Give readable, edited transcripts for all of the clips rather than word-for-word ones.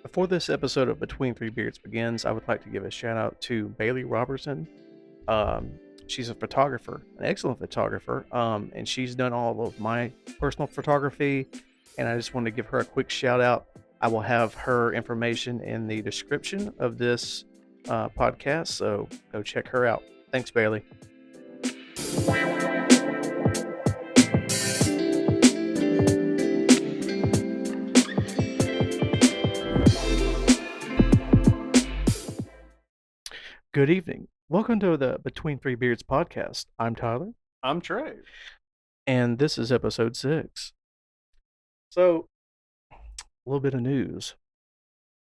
Before this episode of Between Three Beards begins, I would like to give a shout out to Bailey Robertson. She's a photographer, an excellent photographer, and she's done all of my personal photography. And I just want to give her a quick shout out. I will have her information in the description of this podcast, so go check her out. Thanks, Bailey. Good evening. Welcome to the Between Three Beards podcast. I'm Tyler, I'm Trey. and this is episode 6. So, a little bit of news.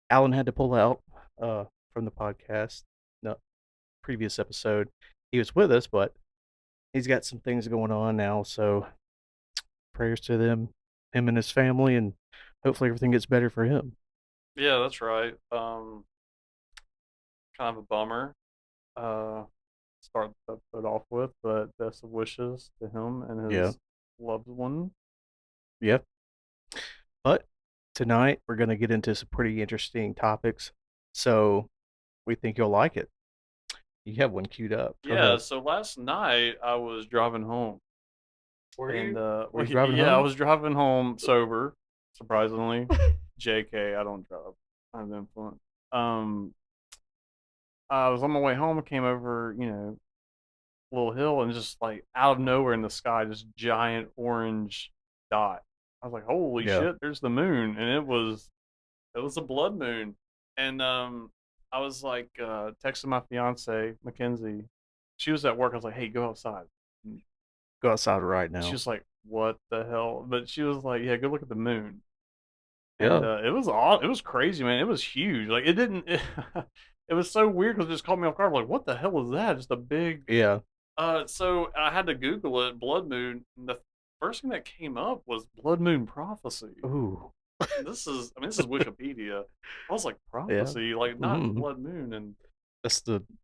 Alan had to pull out from the podcast. No, previous episode. He was with us, but he's got some things going on now. So, prayers to him and his family, and hopefully everything gets better for him. Yeah, that's right. Kind of a bummer. Start the episode off with, but best of wishes to him and Yeah, his loved one. yeah. But tonight we're going to get into some pretty interesting topics. So, we think you'll like it. You have one queued up. Go Yeah. ahead. So last night I was driving home, Were and you? Were you driving yeah, I home? was driving home sober. Surprisingly, J.K. I don't drive. I'm influence. Um, I was on my way home. Came over, little hill, and just like out of nowhere in the sky, this giant orange dot. I was like, "Holy Yeah. shit! There's the moon!" And it was a blood moon. And I was like texting my fiance Mackenzie. She was at work. I was like, "Hey, go outside." And Go outside right she now. was like, "What the hell?" But she was like, "Yeah, go look at the moon." And Yeah. it was all it was crazy, man. It was huge. Like it didn't. It was so weird because it just caught me off guard. Like, what the hell is that? Just a big Yeah. So I had to Google it, blood moon. And the first thing that came up was blood moon prophecy. Ooh. This is Wikipedia. I was like, Yeah. prophecy, like not Mm. blood moon. And That's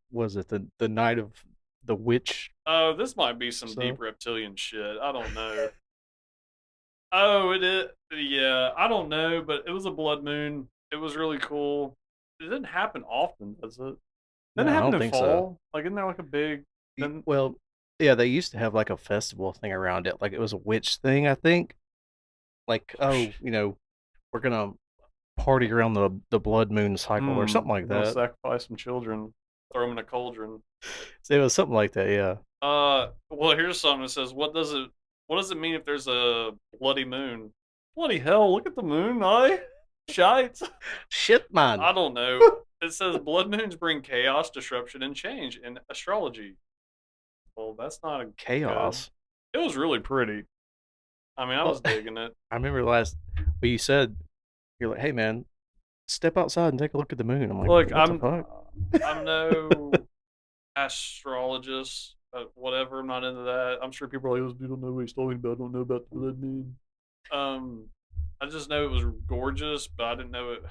was it the night of the witch oh, this might be some stuff? deep reptilian shit. I don't know. Oh, it is. Yeah, I don't know, but it was a blood moon. It was really cool. It didn't happen often, does it? Didn't No, it I happen don't in think so. fall? Like, isn't there like a big? Then Well, yeah, they used to have like a festival thing around it. Like it was a witch thing, I think. Like, oh oh, shit. we're gonna party around the blood moon cycle or something like I'm gonna that. sacrifice some children, throw them in a cauldron. So it was something like that, yeah. Well, here's something that says, what does it mean if there's a bloody moon? Bloody hell! Look at the moon, shite. Shit, man. I don't know. It says blood moons bring chaos, disruption, and change in astrology. Well, that's not a good. Chaos. It was really pretty. I mean, I Well, was digging it. I remember last well you said you're like, hey man, step outside and take a look at the moon. I'm like, Look, what the fuck? I'm no astrologist, whatever. I'm not into that. I'm sure people are like, "This dude don't know what he's talking about. I don't know about the blood moon." Um, I just know it was gorgeous, but I didn't know it.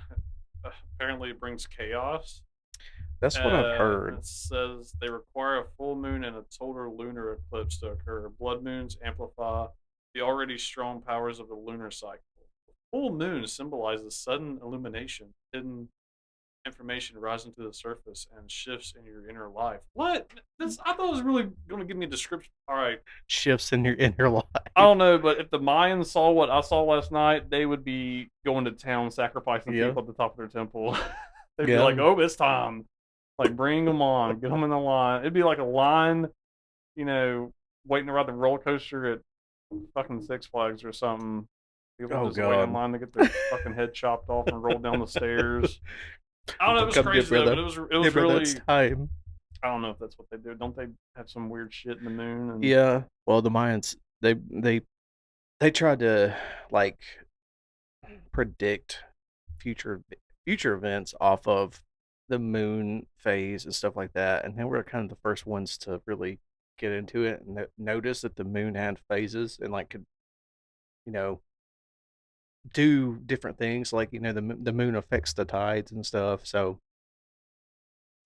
Apparently, it brings chaos. That's what I've It heard. says they require a full moon and a total lunar eclipse to occur. Blood moons amplify the already strong powers of the lunar cycle. The full moon symbolizes sudden illumination, hidden information rising to the surface, and shifts in your inner life. What? This I thought it was really going to give me a description. All right, Shifts in your I life. don't know, but if the Mayans saw what I saw last night, they would be going to town sacrificing Yeah. people at the top of their temple. They'd be Yeah. like, "Oh, it's time! Like, bring them on, get them in the line." It'd be like a line, you know, waiting to ride the roller coaster at fucking Six Flags or something. People Oh just waiting in god. line to get their fucking head chopped off and rolled down the stairs. I don't know. It was Come crazy though, but it was give her that really. time. I don't know if that's what they do. Don't they have some weird shit in the moon? And Yeah. Well, the Mayans they tried to like predict future future events off of the moon phase and stuff like that, and they were kind of the first ones to really get into it and notice that the moon had phases and like could you know do different things. Like the moon affects the tides and stuff. So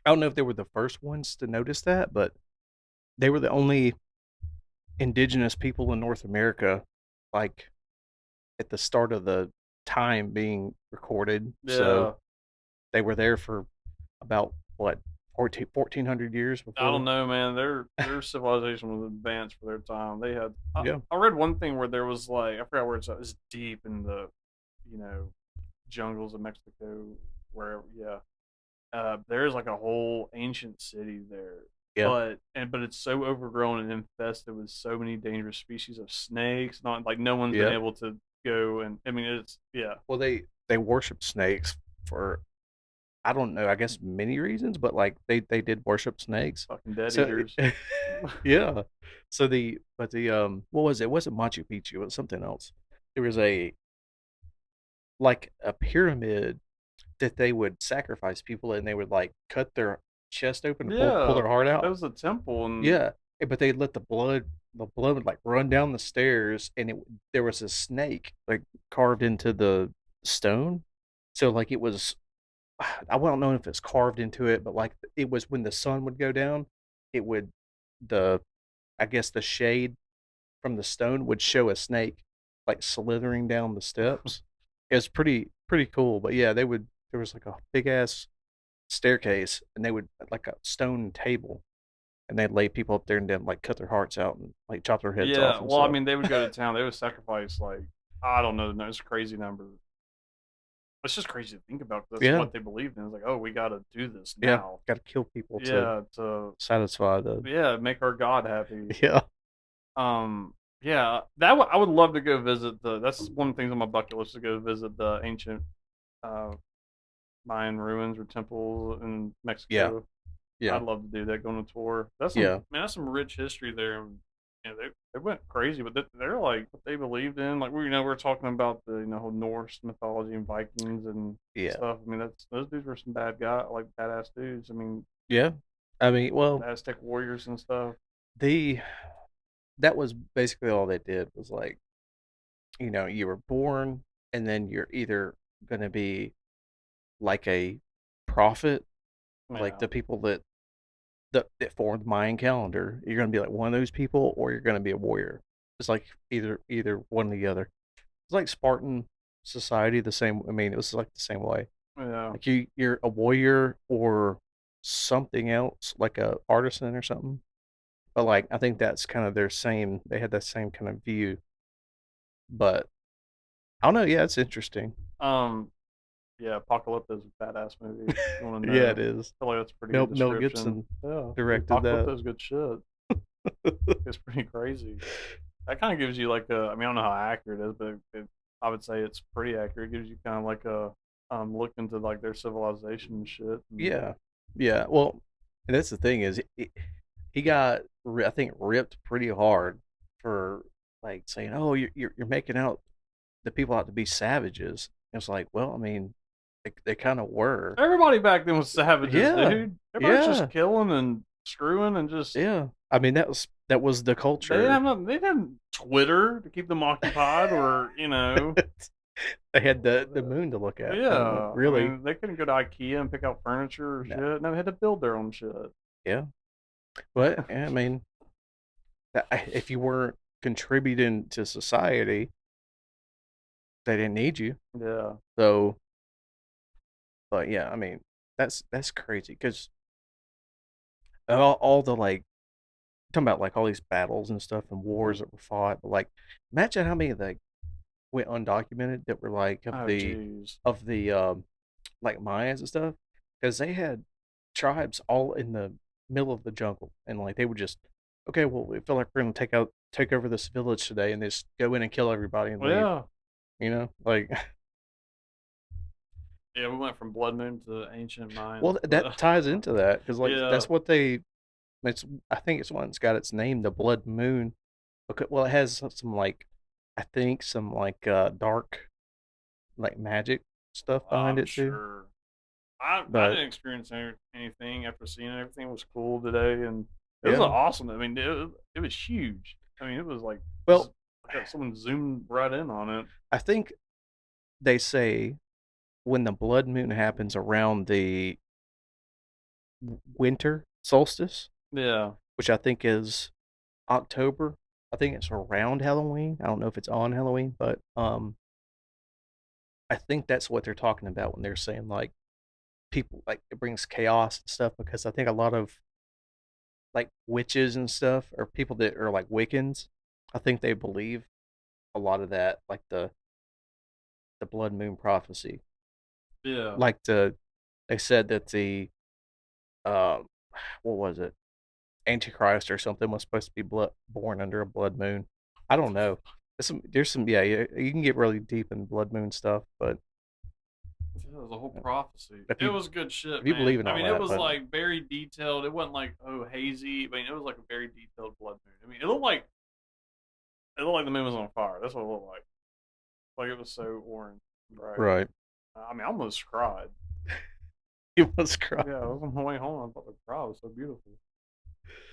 I don't know if they were the first ones to notice that, but they were the only indigenous people in North America, like at the start of the time being recorded. yeah, So They were there for about what 1400 years I don't before. know, man. Their civilization was advanced for their time. They had. Yeah, I read one thing where there was like I forgot where it's at. It's deep in the, you know, jungles of Mexico, where yeah, there's like a whole ancient city there, yeah, but it's so overgrown and infested with so many dangerous species of snakes. Not like no one's been yeah. able to go and I mean it's yeah, Well, they worship snakes for I don't know. I guess many reasons, but like they did worship snakes. fucking dead So eaters. yeah. So the what was it? It wasn't Machu Picchu. It was something else. There was a like a pyramid that they would sacrifice people and they would like cut their chest open to pull Yeah, their heart that out. was a temple and Yeah, but they'd let the blood would like run down the stairs, and there was a snake like carved into the stone. So like it was, I don't know if it's carved into it, but like it was when the sun would go down, it would the I guess the shade from the stone would show a snake like slithering down the steps. It was pretty cool, but yeah, they would there was like a big ass staircase, and they would like a stone table, and they'd lay people up there and then like cut their hearts out and like chop their heads off yeah. and Well, I stuff. mean they would go to town. They would sacrifice like I don't know. No, it's a crazy number. It's just crazy to think about. 'Cause that's Yeah, what they believed in. It's like, oh, we got to do this yeah, now. got to kill people to Yeah, to satisfy the make our god happy. yeah, Yeah, I would love to go visit the. That's one of the things on my bucket list to go visit the ancient uh, Mayan ruins or temples in yeah, Mexico. yeah, I'd love to do that. Go on a tour. That's some yeah, man. That's some rich history there. And, they went crazy, but they're like what they believed in. Like we're talking about the whole Norse mythology and Vikings and yeah, stuff. I mean, that's those dudes were some bad guys, like badass dudes. I mean, yeah. I mean, well, Aztec warriors and stuff. the that was basically all they did was like, you were born and then you're either gonna be like a prophet, like Yeah. the people that formed the Mayan calendar. You're gonna be like one of those people, or you're gonna be a warrior. It's like either one or the other. It's like Spartan society. The same. I mean, it was like the same way. Yeah. Like you're a warrior or something else, like a artisan or something. But like I think that's kind of their same. They had that same kind of view. But I don't know. Yeah, it's interesting. Um. Yeah. Apocalypse is a badass movie. If you want to Yeah, know? it is. I feel like that's a pretty good Mel description. Gibson Yeah. directed Apocalypse that. is good shit. It's pretty crazy. That kind of gives you like a. I mean, I don't know how accurate it is, but I would say it's pretty accurate. It gives you kind of like a look into like their civilization and shit. And, Yeah, yeah. Well, and that's the thing is, he got I think ripped pretty hard for like saying, "Oh, you're making out the people out to be savages." And it's like, well, I mean, they kind of were. everybody back then was savages, Yeah, dude. Everybody's just yeah, killing and screwing and just yeah. I mean, that was the they didn't have culture. nothing. They didn't Twitter to keep them occupied, or They had the moon to look at. I mean, yeah. I really, mean, they couldn't go to IKEA and pick out furniture or no. shit. No, they had to build their own shit. Yeah, but yeah, I mean, if you weren't contributing to society, they didn't need you. Yeah. So, but yeah, I mean, that's crazy because all the like talking about like all these battles and stuff and wars that were fought. But like, imagine how many like went undocumented that were like of Oh, the jeez. of the like Mayans and stuff because they had tribes all in the middle of the jungle and like they would just okay, well we feel like we're gonna take over this village today and just go in and kill everybody and Well, leave. yeah. Like Yeah, we went from Blood Moon to ancient well Mayans, that but ties into that because like yeah. that's what they it's I think it's one that's got its name, the Blood Moon. Okay, well, it has some like I think some like dark like magic stuff behind I'm it too. sure. I But didn't experience anything after seeing it. Everything was cool today, and it was yeah, awesome. I mean, it was huge. I mean, it was like well, someone zoomed right in on it. I think they say when the blood moon happens around the winter solstice, Yeah. which I think is October. I think it's around Halloween. I don't know if it's on Halloween, but I think that's what they're talking about when they're saying like people like it brings chaos and stuff because I think a lot of like witches and stuff or people that are like Wiccans, I think they believe a lot of that, like the blood moon prophecy. Yeah. Like they said that the um what was it? Antichrist or something was supposed to be born under a blood moon. I don't know. There's some yeah, you can get really deep in blood moon stuff, but Yeah, it was a whole prophecy. if It you was good shit, if you man. believe in I all mean, it that, was but like very detailed. It wasn't like hazy. I mean, it was like a very detailed blood moon. I mean, it looked like the moon was on fire. That's what it looked like. Like it was so orange, right? right. I mean, I almost cried. It was cry. Yeah, I was on my way home. I thought the crowd was so beautiful.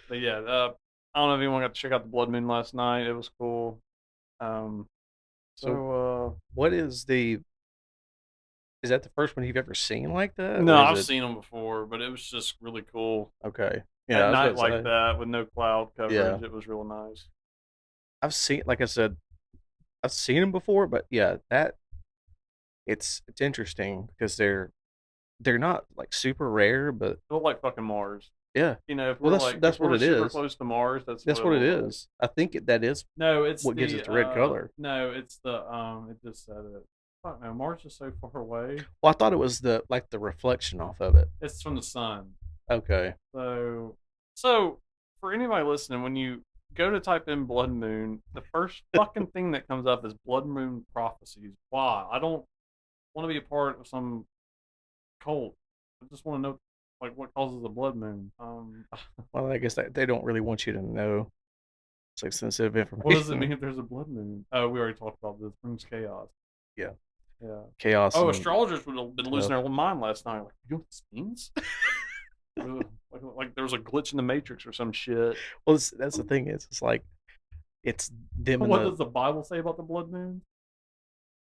But yeah, I don't know if anyone got to check out the blood moon last night. It was cool. Um, So so what is that the first one you've ever seen like that? no, Or is I've it seen them before, but it was just really cool okay? Yeah, at I was night about to like say. that with no cloud Yeah. coverage. It was real nice. I've seen like I said, I've seen them before, but yeah, that it's interesting because they're not like super rare, but It looked like fucking Mars. yeah. You know, if Well, we're that's like if that's we what were it super is. close to Mars, that's what That's it what it looked like. is. I think that is No, it's what gives it the the red color. no, it's the it just said it. Fuck no, Mars is so far away. Well, I thought it was the reflection off of it. It's from the sun. Okay. So for anybody listening, when you go to type in blood moon, the first fucking thing that comes up is blood moon prophecies. Why? I don't want to be a part of some cult. I just want to know like what causes a blood moon. Well, I guess they don't really want you to know. It's like sensitive What does it information. mean if there's a blood moon? Oh, we already talked about this. Brings chaos. Yeah. Yeah. Chaos Oh, and astrologers would have been losing stuff. their mind last night. Like, you know what this means? Like there was a glitch in the matrix or some shit. Well, that's the thing is, it's like it's them in What the does the Bible say about the blood moon?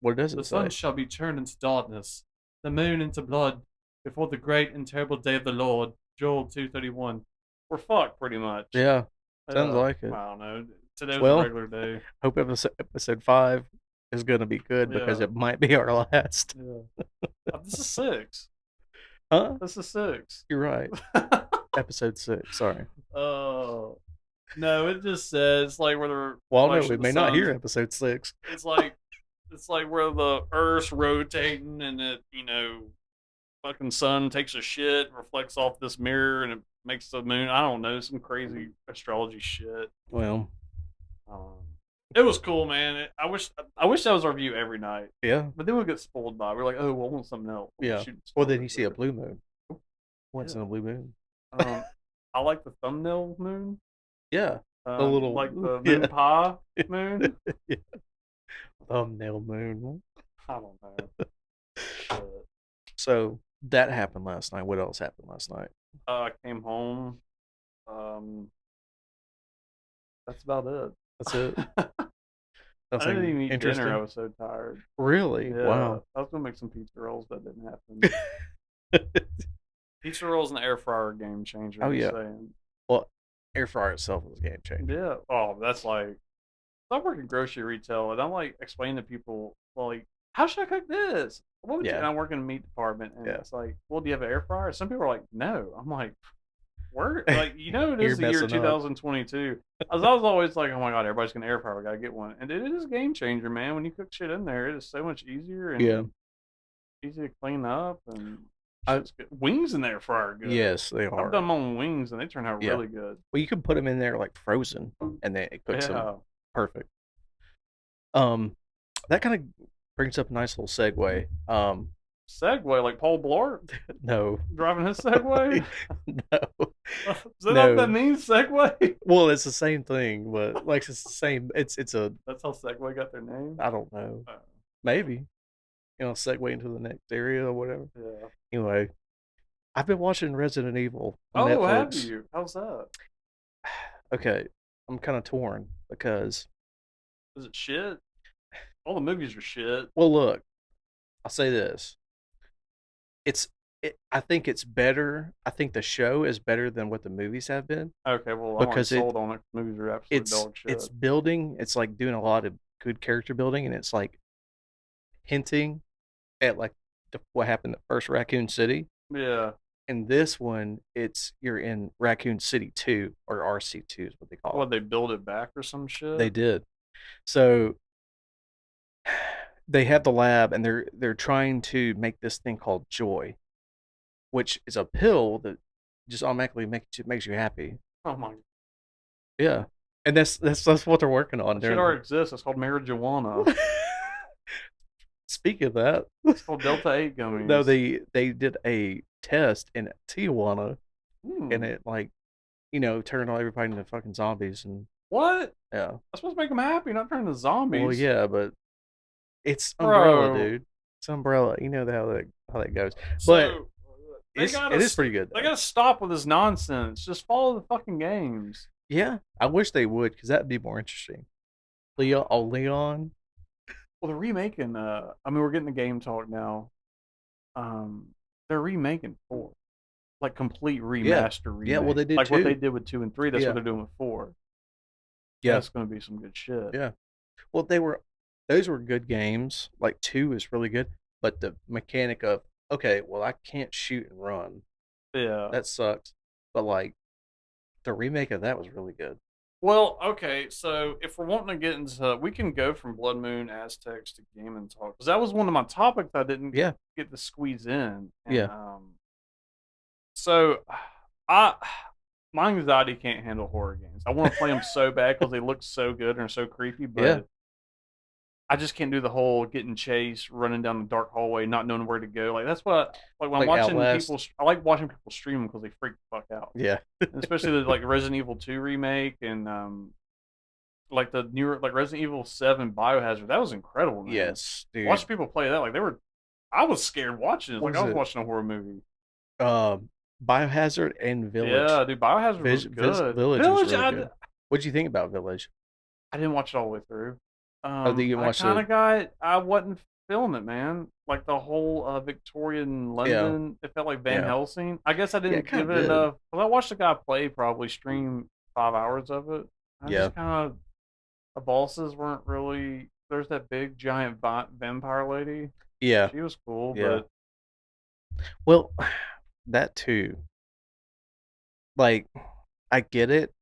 what does The it sun say? shall be turned into darkness, the moon into blood, before the great and terrible day of the Lord. Joel 2:31. We're fucked pretty much. Yeah, sounds Yeah, like it. I don't know. Today was a Well, regular day. hope episode 5 is gonna be good because Yeah, it might be our last. yeah. This is 6. Huh? This is 6. You're right. Episode 6. Sorry. Oh no! It just says like where the Well, no, reflection we of the may not hear sun. episode 6. It's like where the Earth's rotating and it fucking sun takes a shit, reflects off this mirror, and it makes the moon. I don't know, some crazy astrology shit. Well, Um, it was cool, man. I wish that was our view every night, yeah, but then we'll get spoiled by. We're like, oh, well, I want something else. We'll yeah. shoot Well, spoil then it you see a later. blue moon. Once in Yeah. a blue moon. I like the thumbnail moon. Yeah, the little Like the yeah, moon pie moon. yeah. Thumbnail moon. I don't know. Shit. So that happened last night. What else happened last night? I came home. Um, that's about it. That's it. I didn't Nothing even eat dinner. I interesting. was so tired. Really? Yeah, Wow. I was gonna make some pizza rolls. That didn't happen. Pizza rolls and the air fryer are game changer. Oh I'm just yeah. saying. Well, air fryer itself was a game changer. Yeah. Oh, that's like I work in grocery retail, and I'm like explaining to people, well, like, how should I cook this? What would you? Yeah. And I work in the meat department, and Yeah. it's like, well, do you have an air fryer? Some people are like, no. I'm like, we're like, it You're is the year messing up. 2022. As I was always like, oh my god, everybody's gonna air fryer. We gotta get one, and it is a game changer, man. When you cook shit in there, it is so much easier Yeah. and easy to clean up, and I, shit's good. Wings in the air fryer are good. yes, they I've done are. my own wings, and they turn out Yeah. really good. Well, you can put them in there like frozen, and then it cooks them Yeah. perfect. That kind of brings up a nice little segue. Segway, like Paul Blart No, driving his Segway. no, Is that not what that no. means, Segway? Well, it's the same thing, but like it's the same. It's a That's how Segway got their name. I don't know. Uh, Maybe segue into the next area or whatever. yeah. Anyway, I've been watching Resident Evil on Oh, have Netflix. you? How's that? Okay, I'm kind of torn because Is it shit? All the movies are shit. well, look, I'll say this. I think it's better. I think the show is better than what the movies have been Okay, well, I'm already because sold on it. Movies are absolute dog shit. it's building. It's like doing a lot of good character building, and it's like hinting at like what happened at first Raccoon City. Yeah. In this one, it's you're in Raccoon City 2 or RC2 is what they call it. What, they build it back or some They shit? did. So they have the lab and they're trying to make this thing called joy, which is a pill that just automatically makes you happy. Oh my, Yeah. And that's what they're working on. that shit already exists. It's called marijuana. Speaking of that, It's called Delta 8 no, gummies. they did a test in Tijuana and Hmm. it like, turned all everybody into fucking zombies and What? yeah. That's supposed to make them happy, not turn into Well, zombies. yeah, but it's Umbrella, Bro. dude. It's Umbrella. You know how that goes. But So they it's gotta it is pretty good they though. gotta stop with this nonsense. Just follow the fucking games. Yeah, I wish they would because that'd be more interesting. Leon. Well, they're remaking. I mean, we're getting the game talk now. They're remaking four, like complete Yeah, remaster yeah. Well, remake, they did like what they too. did with 2 and 3. That's what Yeah, they're doing with four. yeah, That's gonna be some good shit. yeah. Well, those were good games. Like two is really good, but the mechanic of okay, well, I can't shoot and run. Yeah. That sucks. But like the remake of that was really good. Well, okay. So if we're wanting to get into, we can go from Blood Moon Aztecs to Game and Talk because that was one of my topics I didn't Yeah, get to squeeze in, and yeah. so I my anxiety can't handle horror games. I want to play them so bad because they look so good and are so creepy, Yeah, but I just can't do the whole getting chased, running down the dark hallway, not knowing where to go. Like that's what like when I'm like watching people. Outlast. I like watching people stream because they freak the fuck out, Yeah. and especially the like Resident Evil 2 remake and like the newer like Resident Evil 7 Biohazard. That was incredible, man. Yes, dude. Watching people play that, like they were. I was scared watching it. What Like was I was it? watching a horror movie. Biohazard and Village. Yeah, dude, Biohazard was good. Village was Village, really good. What'd you think about Village? I didn't watch it all the way through. Oh, did you I watch kind the? of got, I wasn't feeling it, man. Like the whole Victorian Yeah, London, it felt like Van yeah, Helsing. I guess I yeah. It didn't kind give of it did. enough. Well, I watched the guy play probably stream 5 hours of it. I Yeah, just kind of, the bosses weren't really. There's that big giant vampire lady. yeah, She was cool, yeah. but Well, that too. Like, I get it.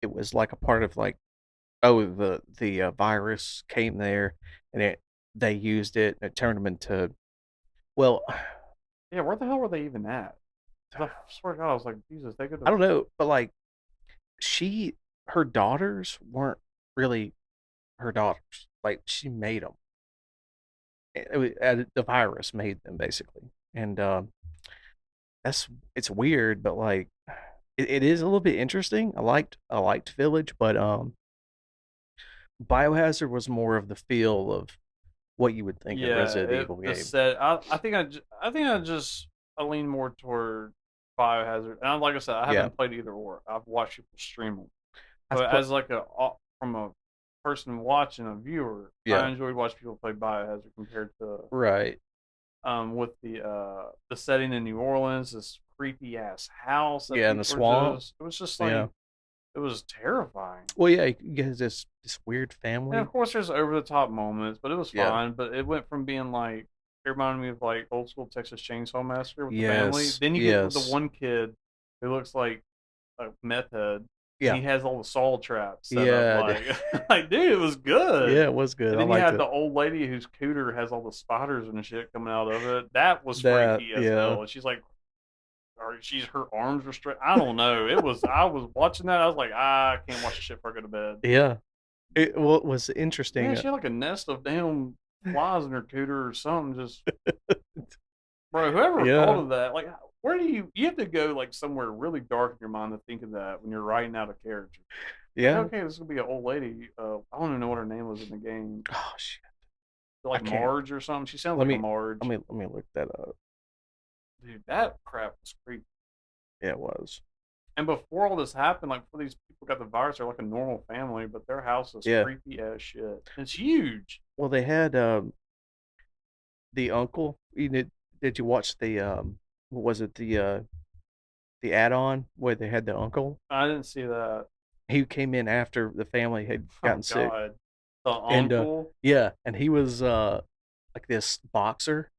It was like a part of like, oh, the virus came there, and they used it and it turned them into. Well, yeah, where the hell were they even at? Because I swear to God, I was like, Jesus, they could I have. don't know, but like she, her daughters weren't really her daughters. Like she made them. The virus made them basically, and that's it's weird, but like it is a little bit interesting. I liked Village, but Biohazard was more of the feel of what you would think a Yeah, Resident Evil the game. set. I think I lean more toward Biohazard. And like I said, I Yeah, haven't played either or. I've watched people stream them, I've but put as like from a person watching a viewer, I yeah, enjoyed watching people play Biohazard compared to right, with the setting in New Orleans, this creepy ass house that yeah, in the people are swamp, just. It was just yeah. like it was terrifying. Well, yeah, you get this weird And of family. course, there's over the top moments, but it was Yeah, fine. But it went from being like it reminded me of like old school Texas Chainsaw Massacre with the family. yes, Then you get with the yes, one kid who looks like a meth head, and yeah, he has all the saw traps set up. yeah, Like, like dude, it was good. yeah. It was good. And I then you liked had it. the old lady whose cooter has all the spiders and shit coming out of it. That was That, freaky as yeah, hell. And she's like, or she's her arms were straight. I don't know. It was. I was watching that. I was like, I can't watch this shit before I go to bed. yeah. What was Yeah, interesting. she had like a nest of damn flies in her cooter or something. Just bro, whoever thought Yeah, of that, like, where do you have to go like somewhere really dark in your mind to think of that when you're writing out a character? Like, yeah. okay, this is gonna be an old lady. I don't even know what her name was in the game. Oh shit, I Like can't. Marge or something. She sounds Let like a me Marge. let me look that up. Dude, that crap was creepy. Yeah, it was. And before all this happened, like before these people got the virus, they're like a normal family, but their house is Yeah. creepy as shit. It's huge. Well, they had the uncle. Did you watch the what was it the add-on where they had the uncle? I didn't see that. He came in after the family had Oh gotten sick, God, the and uncle. yeah, and he was like this boxer,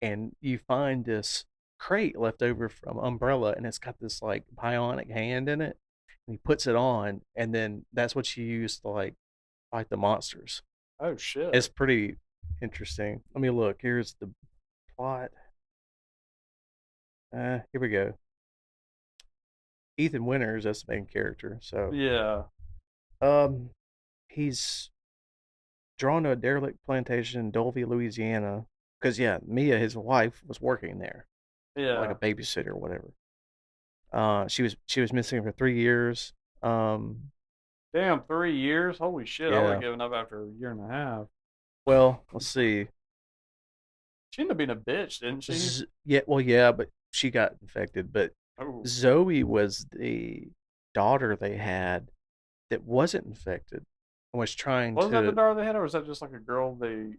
and you find this crate left over from Umbrella, and it's got this like bionic hand in it, and he puts it on, and then that's what you use to like fight the monsters. Oh It's shit. pretty interesting. Let me look. Here's the plot. Here we go. Ethan Winters, that's the main character. So, Yeah. um, he's drawn to a derelict plantation in Dulvey, Louisiana, because yeah, Mia, his wife, was working there, like a Yeah. babysitter or whatever. She was missing for 3 years. Um, Damn, 3 years? Holy shit! I would have yeah. given up after a year and a half. Well, let's see. She ended up being a bitch, didn't she? Yeah, well, yeah, but she got infected. But Oh, Zoe was the daughter they had that wasn't infected and was trying was that the to. daughter they had, or was that just like a girl they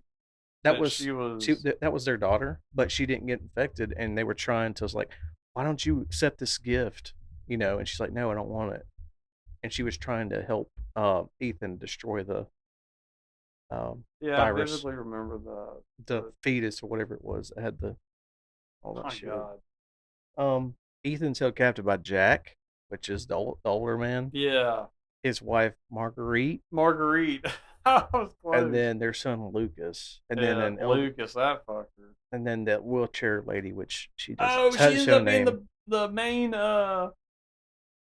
That that was she was? that was their daughter, but she didn't get infected, and they were trying to was like, why don't you accept this gift? And she's like, no, I don't want it. And she was trying to help Ethan destroy the Yeah, I virus, vividly remember the. the the fetus or whatever it was that had the all that my shit. God. Ethan's held captive by Jack, which is the older man, Yeah, his wife Marguerite, Marguerite. I was and close. then their son Lucas, and then Yeah, Lucas, that fucker. and then that wheelchair lady, which she doesn't Oh, she ended show up being name. the main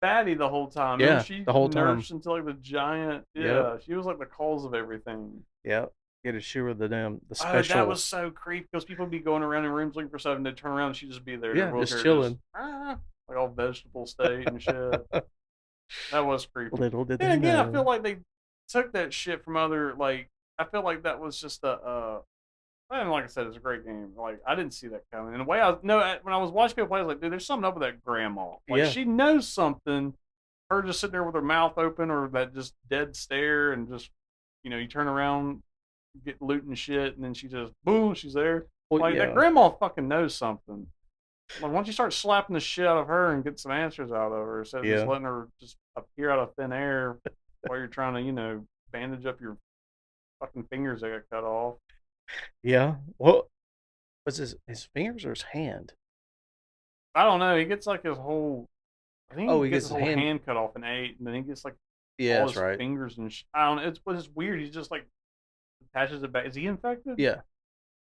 fatty the whole time. Remember, Yeah, she the whole time. nursed into like the giant. Yep, Yeah, she was like the cause of everything. yep. Get a shoe with the Oh, that special. was so creepy because people would be going around in rooms looking for stuff and they'd turn around and she'd just be there in her Yeah, just wheelchair, just chilling. like all vegetable state and shit. That was creepy. Little did Then they again, I feel know. like they took that shit from other like. I feel like that was just a. And like I said, it's a great game. Like I didn't see that coming. In a way, I no when I was watching people play, I was like, dude, there's something up with that grandma. Like Yeah, she knows something. Her just sitting there with her mouth open or that just dead stare and just you turn around, get looting shit, and then she just boom, she's there. well, Like that yeah, grandma fucking knows something. Like once you start slapping the shit out of her and get some answers out of her, instead of just yeah, letting her just appear out of thin air while you're trying to, bandage up your fucking fingers that got cut off. yeah. What was his fingers or his hand? I don't know. He gets like his whole. I think Oh, he he gets gets his his whole hand. hand cut off in 8, and then he gets like Yeah, all that's his right. fingers and. I don't know. It's weird. He just like attaches it back. Is he infected? Yeah,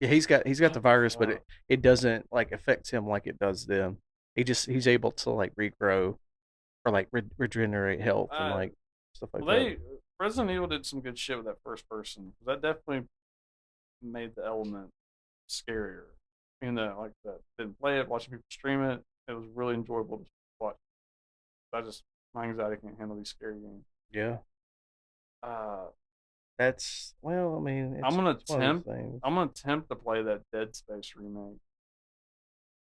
yeah. He's got the What the virus, but fuck? it doesn't like affect him like it does them. He's able to like regrow or like regenerate health and Uh, like stuff like well, that. they Resident Evil did some good shit with that first person. That definitely made the element scarier. Like that, didn't play it, watching people stream it, it was really enjoyable to watch. My anxiety can't handle these scary games. Yeah, Uh, that's well. I mean, I'm it's gonna it's one of attempt. those things. I'm gonna attempt to play that Dead Space remake.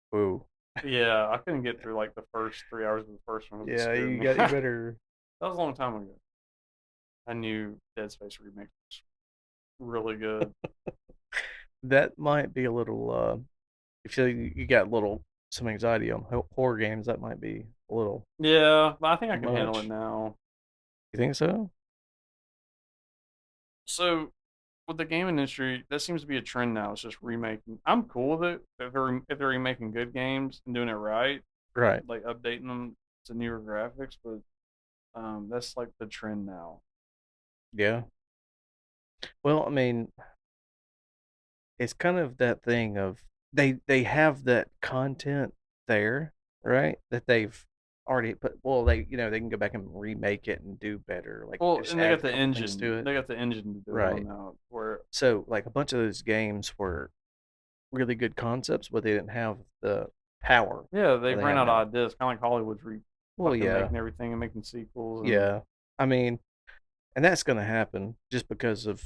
Whoa. Yeah, I couldn't get through like the first 3 hours of the first one. It Yeah, scared me. you That better. was a long time ago. I knew Dead Space remake was really good. That might be a little. If you got little some anxiety on horror games, that might be a little Yeah, but I think I can handle it much. now. You think so? So with the game industry, that seems to be a trend now. It's just remaking. I'm cool with it if they're remaking good games and doing it right, Right. like updating them to newer graphics. But that's like the trend now. Yeah. Well, I mean, it's kind of that thing of they have that content there, right? That they've already put. Well, they can go back and remake it and do better. Like Well, just and they add got a the couple things engine. to it. They got the engine to do it on Right. now. Where So like a bunch of those games were really good concepts, but they didn't have the power yeah, that they they ran have out of now. ideas, kind of like Hollywood's Well, fucking yeah, making everything and making sequels and yeah. I mean, and that's going to happen just because of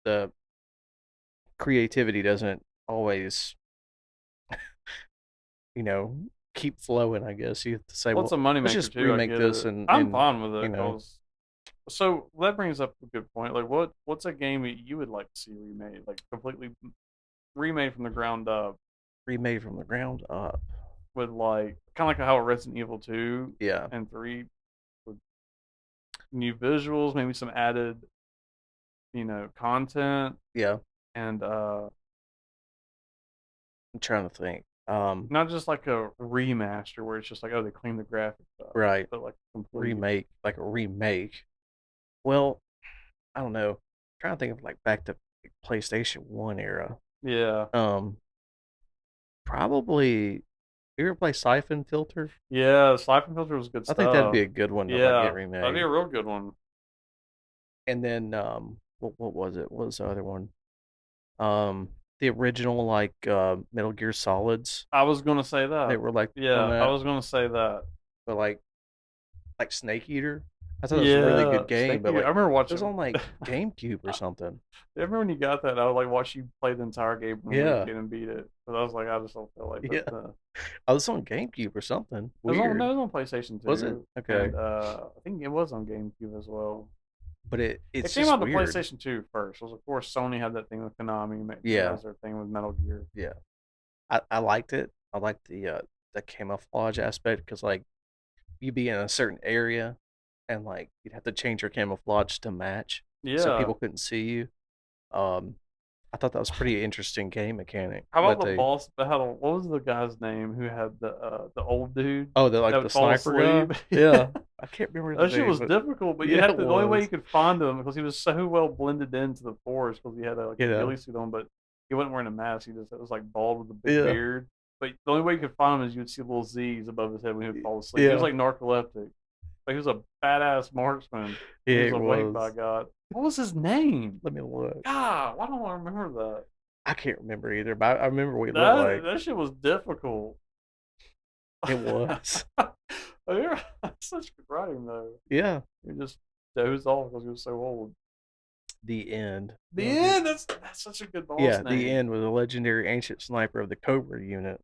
the creativity doesn't always, you know, keep flowing. I guess you have to say, well, it's well, a let's moneymaker just too. I remake get this it. and I'm fine with you it know, because so that brings up a good point. Like, what's a game that you would like to see remade, like completely remade from the ground up, remade from the ground up. with like kind of like how Resident Evil 2 Yeah, and 3 with new visuals, maybe some added, content yeah. and I'm trying to think. Not just like a remaster where it's just like, oh, they cleaned the graphics up, right, but like complete. remake, like a remake. Well, I don't know. I'm trying to think of like back to PlayStation 1 era. Yeah, Um, Probably. You ever play Siphon Filter? yeah. Siphon Filter was good I think that'd stuff. be a good one to like get Yeah, that'd be remade. a real good one. And then what was it? What was the other one? Um, the original like Metal Gear Solids. I was gonna say They that. were like on Yeah, I that, was gonna say that. but like Snake Eater. I thought it was a really Yeah, good game, Snake but Eater. I like remember it was watching. on like GameCube or something. I remember when you got that, I would like watch you play the entire game one Yeah, weekend and beat it. But I was like, I just don't feel like. But yeah. I was on GameCube or something. it was on no, Weird. it was on PlayStation Was it? 2, Okay. and I think it was on GameCube as well. But It it's came just out to weird. PlayStation 2 first. Was of course Sony had that thing with Konami, that Yeah, was their thing with Metal Gear. yeah. I liked it. I liked the camouflage aspect because like you'd be in a certain area and like you'd have to change your camouflage to match so Yeah. people couldn't see you. Um, I thought that was pretty interesting game mechanic How about that the they. boss that had what was the guy's name who had the old dude Oh, the that like the would fall sniper guy. asleep? Yeah, I can't remember That the shit name, was but difficult, but you yeah, had it to. The only way you was. could find him because he was so well blended into the forest because he had like You a know, ghillie suit on, but he wasn't wearing a mask. He just it was like bald with a big yeah, beard. But the only way you could find him is you would see little Z's above his head when he would fall asleep. He was yeah, like narcoleptic, but he was a badass marksman when he yeah, was it awake. By was. God, what was his name? Let me look. God, why don't I remember that? I can't remember either, but I remember what he looked That like. that shit was difficult. It was. That's such good writing though. Yeah, He just dozed off because he was so old. the end. The Metal Gear. end. That's such a good boss Yeah, the name. end was a legendary ancient sniper of the Cobra unit.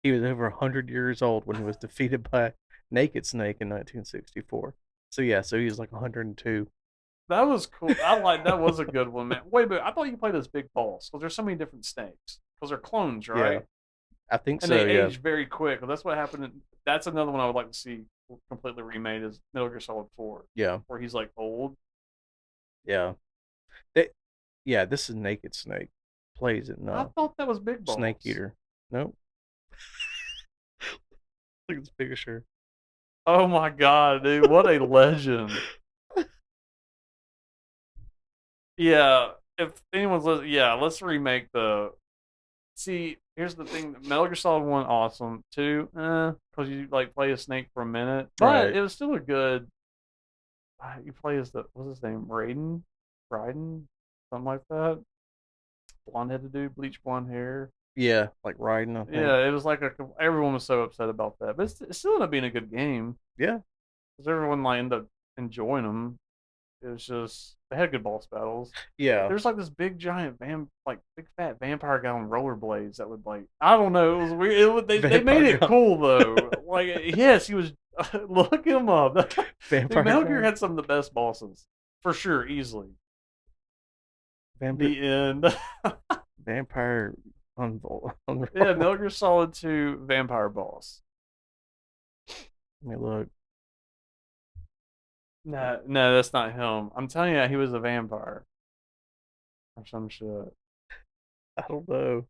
He was over 100 years old when he was defeated by Naked Snake in 1964. So yeah, so he was like 102. That was cool. I like that was a good one, man. Wait, but I thought you played as Big Boss because there's so many different snakes because they're clones, Yeah, right? I think And so. they Yeah, age very quick. That's what happened. That's another one I would like to see completely remade is Metal Gear Solid 4, yeah, where he's like old. yeah. They, yeah, this is Naked Snake. Plays it I no thought that was Big Snake Boss. Eater. Nope. Look at this picture. Oh my god, dude! What a legend. Yeah, if anyone's listening, yeah, let's remake the. See, here's the thing: Metal Gear Solid One, awesome. Two, because you like play a snake for a minute, but Right. it was still a good. You play as the what's his name, Raiden, something like that. Blonde headed dude, bleach blonde hair. Yeah, like riding. I think. Yeah, it was like everyone was so upset about that, but it still ended up being a good game Yeah, because everyone like ended up enjoying them. It was just they had good boss battles. yeah. There's like this big giant like big fat vampire guy on rollerblades that would like I don't know, it was weird. They made Vampire it guy. cool though. Like yes, he was look him up. Dude, Vampire Metal Gear guy. had some of the best bosses for sure, easily. Vampire. The end. Vampire on Yeah, roll. Metal Gear Solid 2 vampire boss. Let me look. No, no, that's not him. I'm telling you, he was a vampire or some shit. I don't know.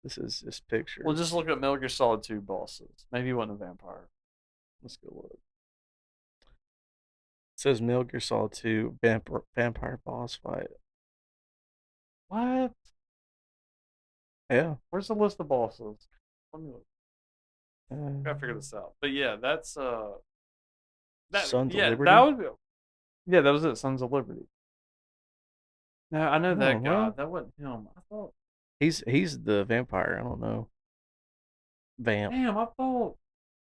This is just Well, just pictures. look at Metal Gear Solid 2 bosses. Maybe he wasn't a vampire. Let's go look. It says Metal Gear Solid 2 vampire boss fight. What? Yeah. Where's the list of bosses? Let me look. Uh, Gotta figure this out. But yeah, that's Sons of that Liberty. would be, yeah, that was it. Sons of Liberty. No, I know Oh that guy. well, That wasn't him. I thought. he's the vampire. I don't know. Vamp. Damn, I thought.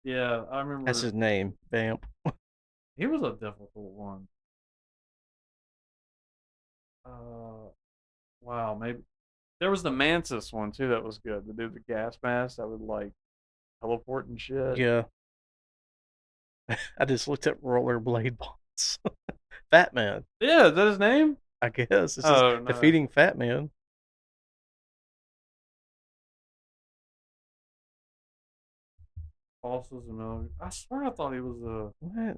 Yeah, I That's remember. his name. Vamp. He was a difficult one. Uh, wow, maybe there was the Mantis one too. That was good. The dude with the gas mask that would like teleport and shit. Yeah. I just looked at rollerblade boss. Fat Man. Yeah, is that his name? I guess this is Oh no, defeating Fat Man. bosses and I swear I thought he was a. What?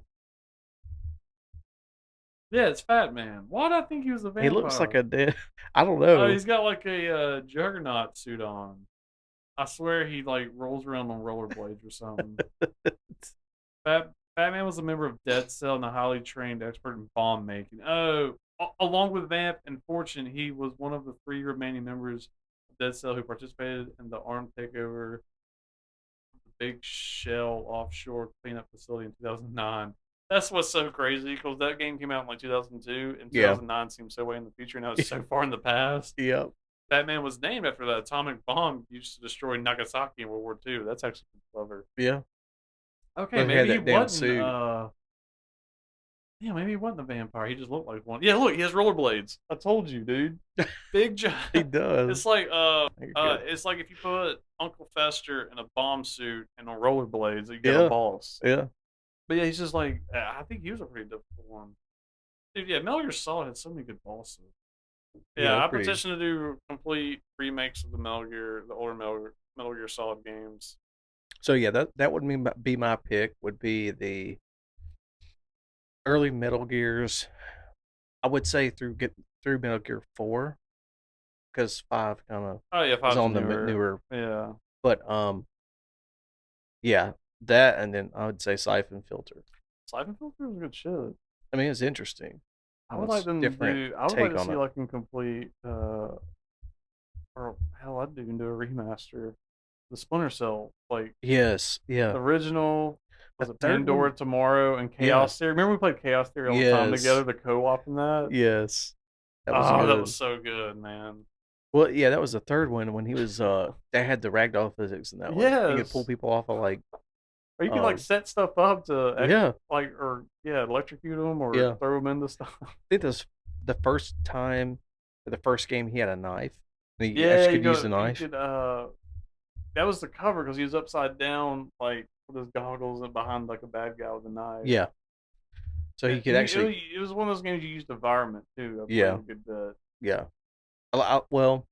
Yeah, it's Fat Man. Why did I think he was a He looks like vampire? a dead. I don't Oh, know. he's got like a juggernaut suit on. I swear he like rolls around on rollerblades or something. Batman was a member of Dead Cell and a highly trained expert in bomb making. Oh, along with Vamp and Fortune, he was one of the three remaining members of Dead Cell who participated in the armed takeover of the Big Shell offshore cleanup facility in 2009. That's what's so crazy because that game came out in like 2002 and Yeah. 2009 seems so way in the future. Now it's so far in the past. Yep. Batman was named after that atomic bomb used to destroy Nagasaki in World War II. That's actually clever. Yeah. Okay, But he had maybe he that damn wasn't. suit. Yeah, maybe he wasn't a vampire. He just looked like one. Yeah, look, he has rollerblades. I told you, dude. Big giant. He does. It's like You're good. it's like if you put Uncle Fester in a bomb suit and on rollerblades, you get a Yeah. boss. Yeah. But yeah, he's just like I think he was a pretty difficult one, dude. Yeah, Metal Gear Solid had so many good bosses. Yeah. Yeah, I Pretty. petition to do complete remakes of the Metal Gear, the older Metal Gear Solid games. So yeah, that would be my pick. Would be the early Metal Gears. I would say through Metal Gear 4 because 5 kind of Oh yeah, is five's on the newer. newer. Yeah, But yeah, that and then I would say Siphon Filter. Siphon Filter was good shit. I mean, it's interesting. I would like It's them to different do. I would like take to on see it. like a complete, or hell, I'd even do a remaster. The Splinter Cell, like Yes, the yeah. original, The was it third Pandora one, Tomorrow and yeah, Chaos Theory? Remember we played Chaos Theory all the time together, yes, the co-op in that. yes. That was Oh, that was good. so good, man. Well, yeah, that was the third one when he was they had the ragdoll physics in that one. He could pull Yes, people off of like or you could like um set stuff up to yeah, like or yeah, electrocute them or yeah. I throw them into stuff. think this the first time the first game he had a knife. And he Yeah, actually could use the you knife. could that was the cover because he was upside down, like with his goggles and behind like a bad guy with a knife. Yeah. So he could And actually it was one of those games you used environment too. I played yeah, a good bit yeah. Well,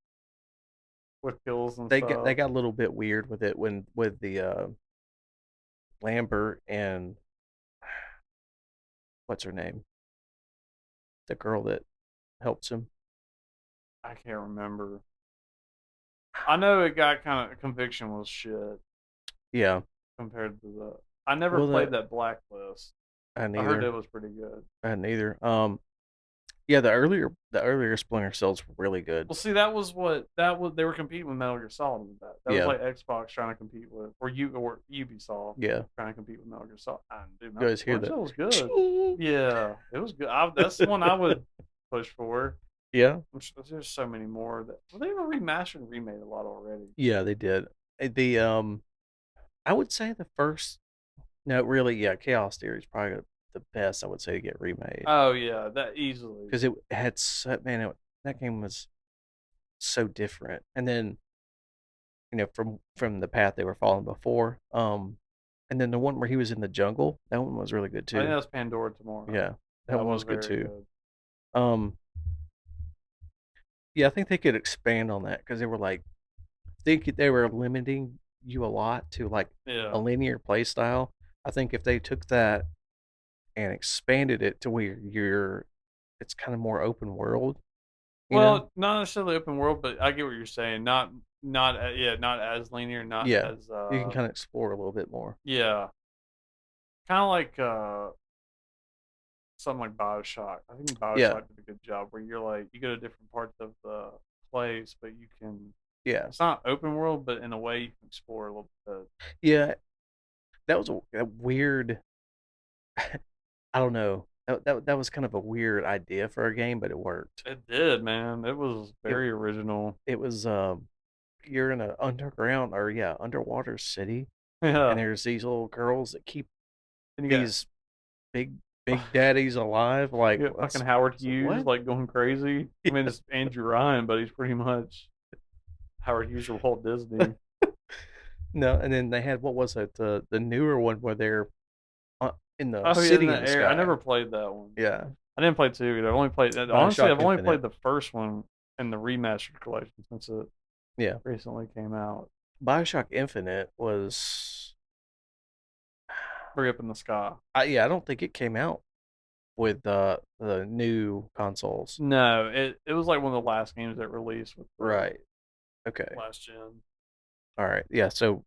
with kills and they stuff. got a little bit weird with it when with the Lambert and what's her name? The girl that helps him. I can't remember. I know it got kind of conviction was shit Yeah. compared to the. I never Well, played that Blacklist. I I heard neither. it was pretty good. I neither. Yeah, the earlier Splinter Cells were really good. Well, see, that was they were competing with Metal Gear Solid with that. That was Yeah, like Xbox trying to compete with, or Ubisoft yeah. trying to compete with Metal Gear Solid. Dude, You guys hear Splinter that? Cell was good. Yeah, it was good. That's the one I would push for. Yeah, There's so many more that well, they were remastered and remade a lot already. yeah, they did. The I would say the first. No, really, yeah. Chaos Theory is probably the best I would say to get remade Oh yeah, that easily. because it had so man, that game was so different. And then from the path they were following before. And then the one where he was in the jungle, that one was really good I think too. that's Pandora Tomorrow. Yeah, that That one was was good very too. good. Um, yeah, I think they could expand on that because they were like, I think they were limiting you a lot to like a Yeah. linear play style. I think if they took that and expanded it to where it's kind of more open world, you know? Well, not necessarily open world, but I get what you're saying. Yeah, not as linear, not Yeah, as you can kind of explore a little bit more. yeah, kind of like something like BioShock. I think Yeah, BioShock did a good job where you're like you go to different parts of the place, but you can. yeah, It's not open world, but in a way you can explore a little bit. yeah. That was a weird. I don't know. That was kind of a weird idea for a game, but it worked. It did, man. It was It very original. it was you're in an underground or yeah underwater city, and Yeah, there's these little girls that keep and you these big big daddies alive. Like you got fucking Howard Hughes what? like going crazy. I mean, it's Andrew Ryan, but he's pretty much Howard Hughes or Walt Disney. No, and then they had what was it the newer one where they're uh, in the Oh yeah, in city in the the air. I sky. never played that one. Yeah, I didn't play two either. I've only played honestly. Bioshock I've only Infinite. played the first one in the remastered collection since it Yeah, recently came out. Bioshock Infinite was. Free up in the sky. I don't think it came out with the new consoles. No, it was like one of the last games that released with the Right. Okay. last gen. All right. Yeah. So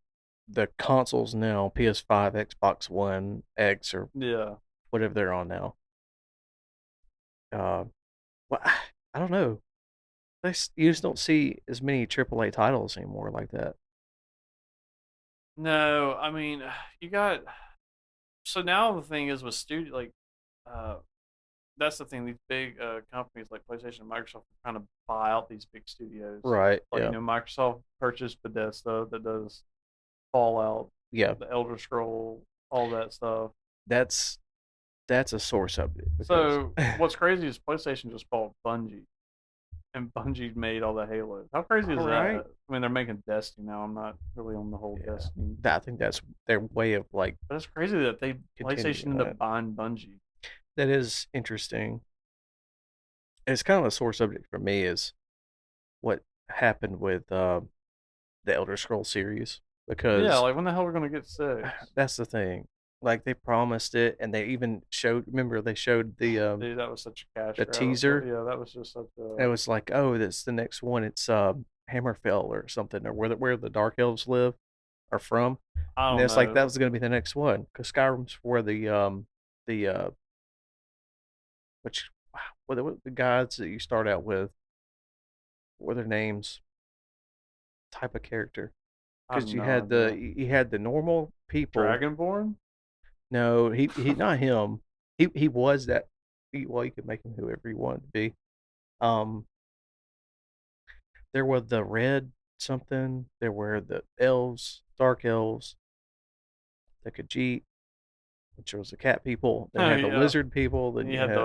the consoles now, PS5, Xbox One X, or Yeah. whatever they're on now. Uh, well, I don't know. You just don't see as many AAA titles anymore like that. No, I mean, you got so now the thing is with studio like uh that's the thing. These big companies like PlayStation and Microsoft are trying to buy out these big studios. Right. Like Yeah. Microsoft purchased Bethesda that does Fallout, Yeah. the Elder Scroll, all that stuff. That's that's a sore subject because So what's crazy is PlayStation just bought Bungie, and Bungie made all the Halos. How crazy all is right. that? I mean, they're making Destiny now. I'm not really on the whole Yeah. Destiny, I think that's their way of like but it's crazy that they PlayStation continuing ended that. up buying Bungie. That is interesting. It's kind of a sore subject for me is what happened with the Elder Scroll series Yeah, because like when the hell we're gonna get six? that's the thing. Like they promised it, and they even showed. Remember, they showed Dude, that was such a cash the grab. But teaser. yeah, that was just such And it a was like, oh, that's the next one. It's Hammerfell or something, or where the Dark Elves live are from. I And don't it's like that know. was going to be the next one because Skyrim's for the which what the gods that you start out with. What are their names? Type of character. I have Because no idea. you had the normal people. Dragonborn? No, he not him. He was that. Well, you could make him whoever you wanted to be. Um, there were the red something. There were the elves, dark elves, the Khajiit, which was the cat people. Then you Oh had the yeah. lizard people. Then And you you had had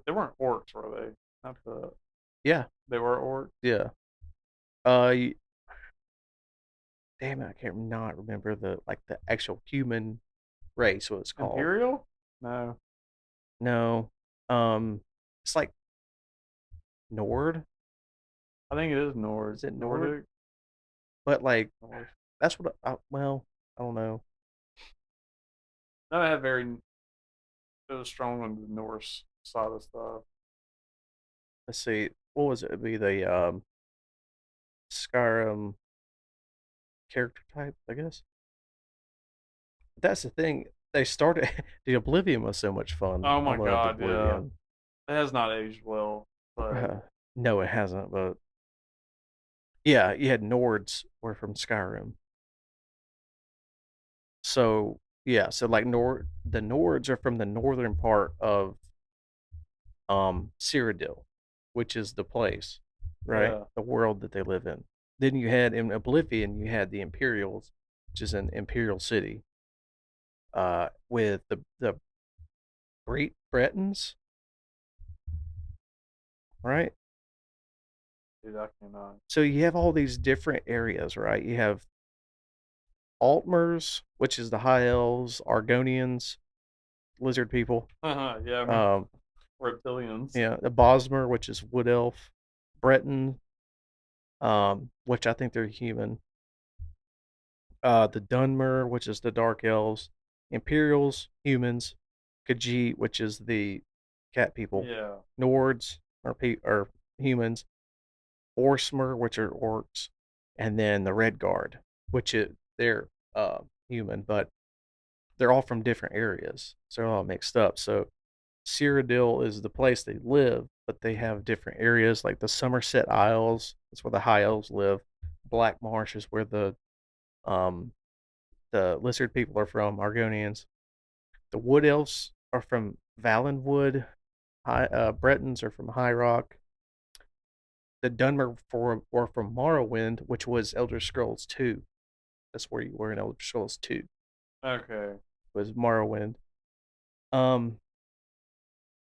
they weren't orcs, were they? Not the yeah, they were orcs. yeah. Uh, damn it, I can't not remember the actual human race. What it's called? Imperial? No. No, it's like Nord. I think it is Nord. Is it Nord? Nordic? But like Norse. that's what. Well, I don't know. No, it had very it was strong on the Norse side of stuff. Let's see. What was it? It'd be the Skyrim character type, I guess. That's the thing. They started. The Oblivion was so much fun. Oh I my loved god, yeah. Oblivion. It has not aged well, but No, it hasn't. But yeah, you had Nords were from Skyrim. So yeah, so like the Nords are from the northern part of Cyrodiil, which is the place, right? yeah. The world that they live in. Then you had in Oblivion, you had the Imperials, which is an imperial city, with the Great Bretons, right? Dude, I cannot. So you have all these different areas, right? You have Altmers, which is the High Elves, Argonians, lizard people. Yeah, I mean Um, reptilians. yeah, the Bosmer, which is Wood Elf, Breton, which I think they're human. The Dunmer, which is the Dark Elves, Imperials, humans, Khajiit, which is the cat people, Yeah. Nords are humans, Orsmer, which are orcs, and then the Red Guard, they're human, but they're all from different areas, so they're all mixed up. So Cyrodiil is the place they live, but they have different areas like the Somerset Isles. That's where the High Elves live. Black Marsh is where um the lizard people are from, Argonians. The Wood Elves are from Valenwood. Bretons are from High Rock. The Dunmer were from Morrowind, which was Elder Scrolls 2. That's where you were in Elder Scrolls 2. Okay. Was Morrowind. Um.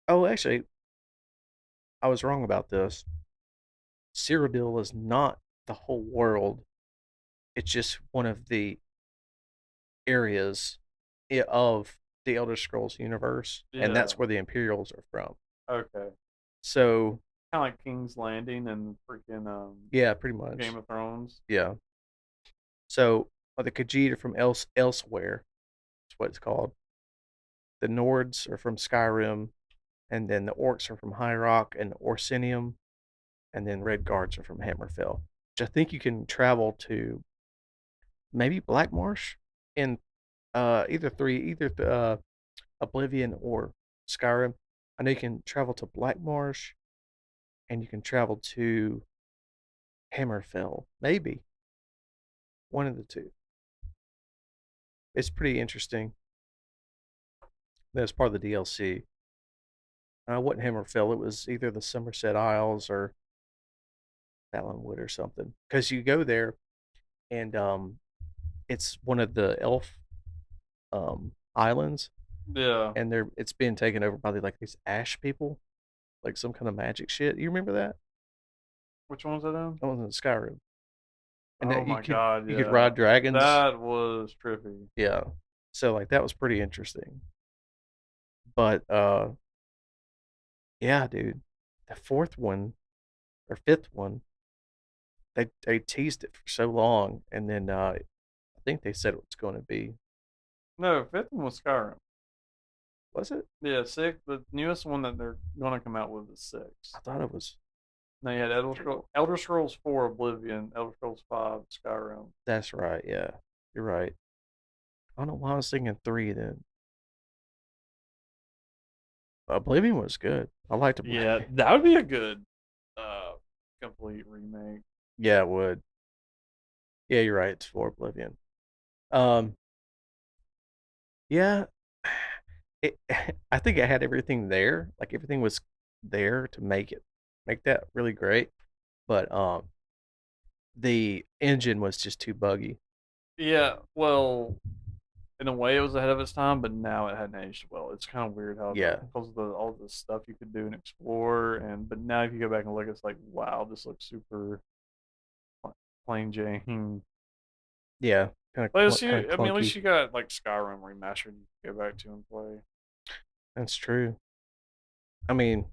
Oh, actually, I was wrong about this. Cyrodiil is not the whole world. It's just one of the areas of the Elder Scrolls universe, and Yeah. that's where the Imperials are from. Okay. So Kind of like King's Landing and freaking yeah, pretty Game much. of Thrones. Yeah. So the Khajiit are from elsewhere. That's what it's called. The Nords are from Skyrim, and then the Orcs are from High Rock and Orsinium, and then Red Guards are from Hammerfell. which I think you can travel to maybe Black Marsh in either Oblivion or Skyrim. I know you can travel to Black Marsh and you can travel to Hammerfell, maybe one of the two. It's pretty interesting. That's part of the DLC. It wasn't Hammerfell. It was either the Somerset Isles or Fallonwood or something. Because you go there and it's one of the elf islands, Yeah. and it's being taken over by like these ash people, like some kind of magic shit. You remember that? Which one was that in? That was in Skyrim, and Oh that my god, you could yeah. ride dragons. That was trippy. Yeah, so like that was pretty interesting. But yeah, dude, the fourth one or fifth one, they teased it for so long, and then I think they said it was going to be. No, fifth one was Skyrim. Was it? Yeah, six. The newest one that they're gonna come out with is I six. thought it was. Now you had Elder Scrolls 4, Oblivion, Elder Scrolls 5, Skyrim. That's right. Yeah, you're right. I don't know why I was thinking three then. Oblivion was good. I liked Yeah, Oblivion. that would be a good uh complete remake. Yeah, it would. Yeah, you're right. It's for Oblivion. Um, yeah, it. I think I had everything there. Like everything was there to make that really great. But the engine was just too buggy. Yeah, well, in a way it was ahead of its time, but now it hadn't aged well. It's kind of weird how the Yeah, because of the all the stuff you could do and explore, and but now if you go back and look, it's like wow, this looks super plain Jane. yeah, But it's kind of you, I mean, at least clunky. you got like Skyrim remastered you can go back to and play. That's true. I mean,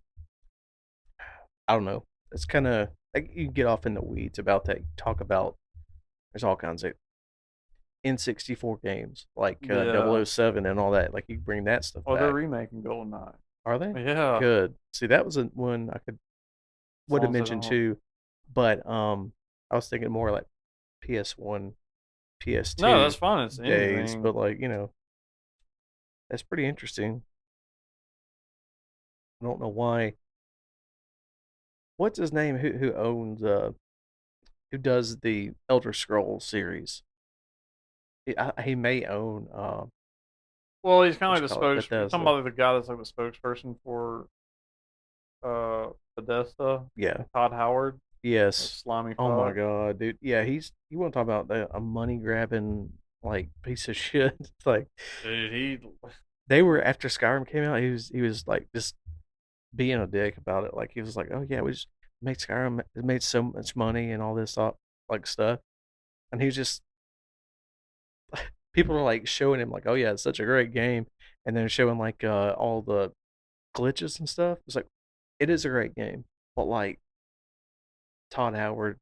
I don't know. It's kind of like you get off in the weeds about that. Talk about there's all kinds of N64 games like Double Yeah. O 007 and all that. Like you bring that stuff Well, they're back. remaking GoldenEye. Are they? Yeah. Good. See, that was one I could As would have long as they mentioned don't. too, but I was thinking more like PS1, No, that's PS2 fine. It's days. anything. But like that's pretty interesting. I don't know why. What's his name? Who owns who does the Elder Scrolls series? He may own Well, he's kind what of you like the call it, spokes. You're talking Bethesda. about like the guy that's like the spokesperson for Bethesda, Yeah. Todd Howard, that Yes. slimy Oh my fuck. god, dude. Yeah, he's you want to talk about a money grabbing like piece of shit. It's like Dude, he. they were after Skyrim came out, he was like just being a dick about it. Like he was like, "Oh yeah, we just made Skyrim it made so much money and all this like stuff." And he was just people are like showing him like, "Oh yeah, it's such a great game." And then showing like all the glitches and stuff. It's like it is a great game, but like Todd Howard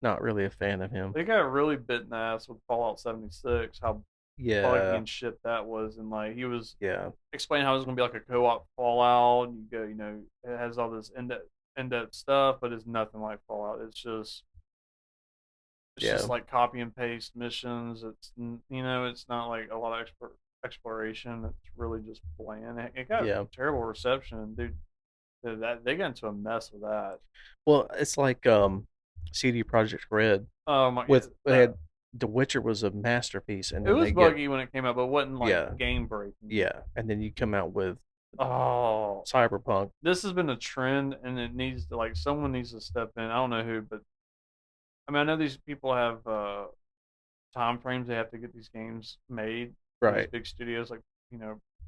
not really a fan of him. They got really bitten ass with Fallout 76. How buggy Yeah. and shit that was, and like he was Yeah. explaining how it was gonna be like a co-op Fallout. And you go, it has all this in-depth stuff, but it's nothing like Fallout. It's just Yeah. like copy and paste missions. It's not like a lot of exploration. It's really just bland. It got Yeah. terrible reception, dude. That they got into a mess with that. Well, it's like CD Project Red Oh my, with they that had The Witcher was a masterpiece, and it then was they get buggy when it came out, but it wasn't like yeah, game breaking. yeah, and then you come out with Oh, Cyberpunk. this has been a trend, and it needs to like someone needs to step in. I don't know who, but I mean I know these people have time frames they have to get these games made. These Right, big studios like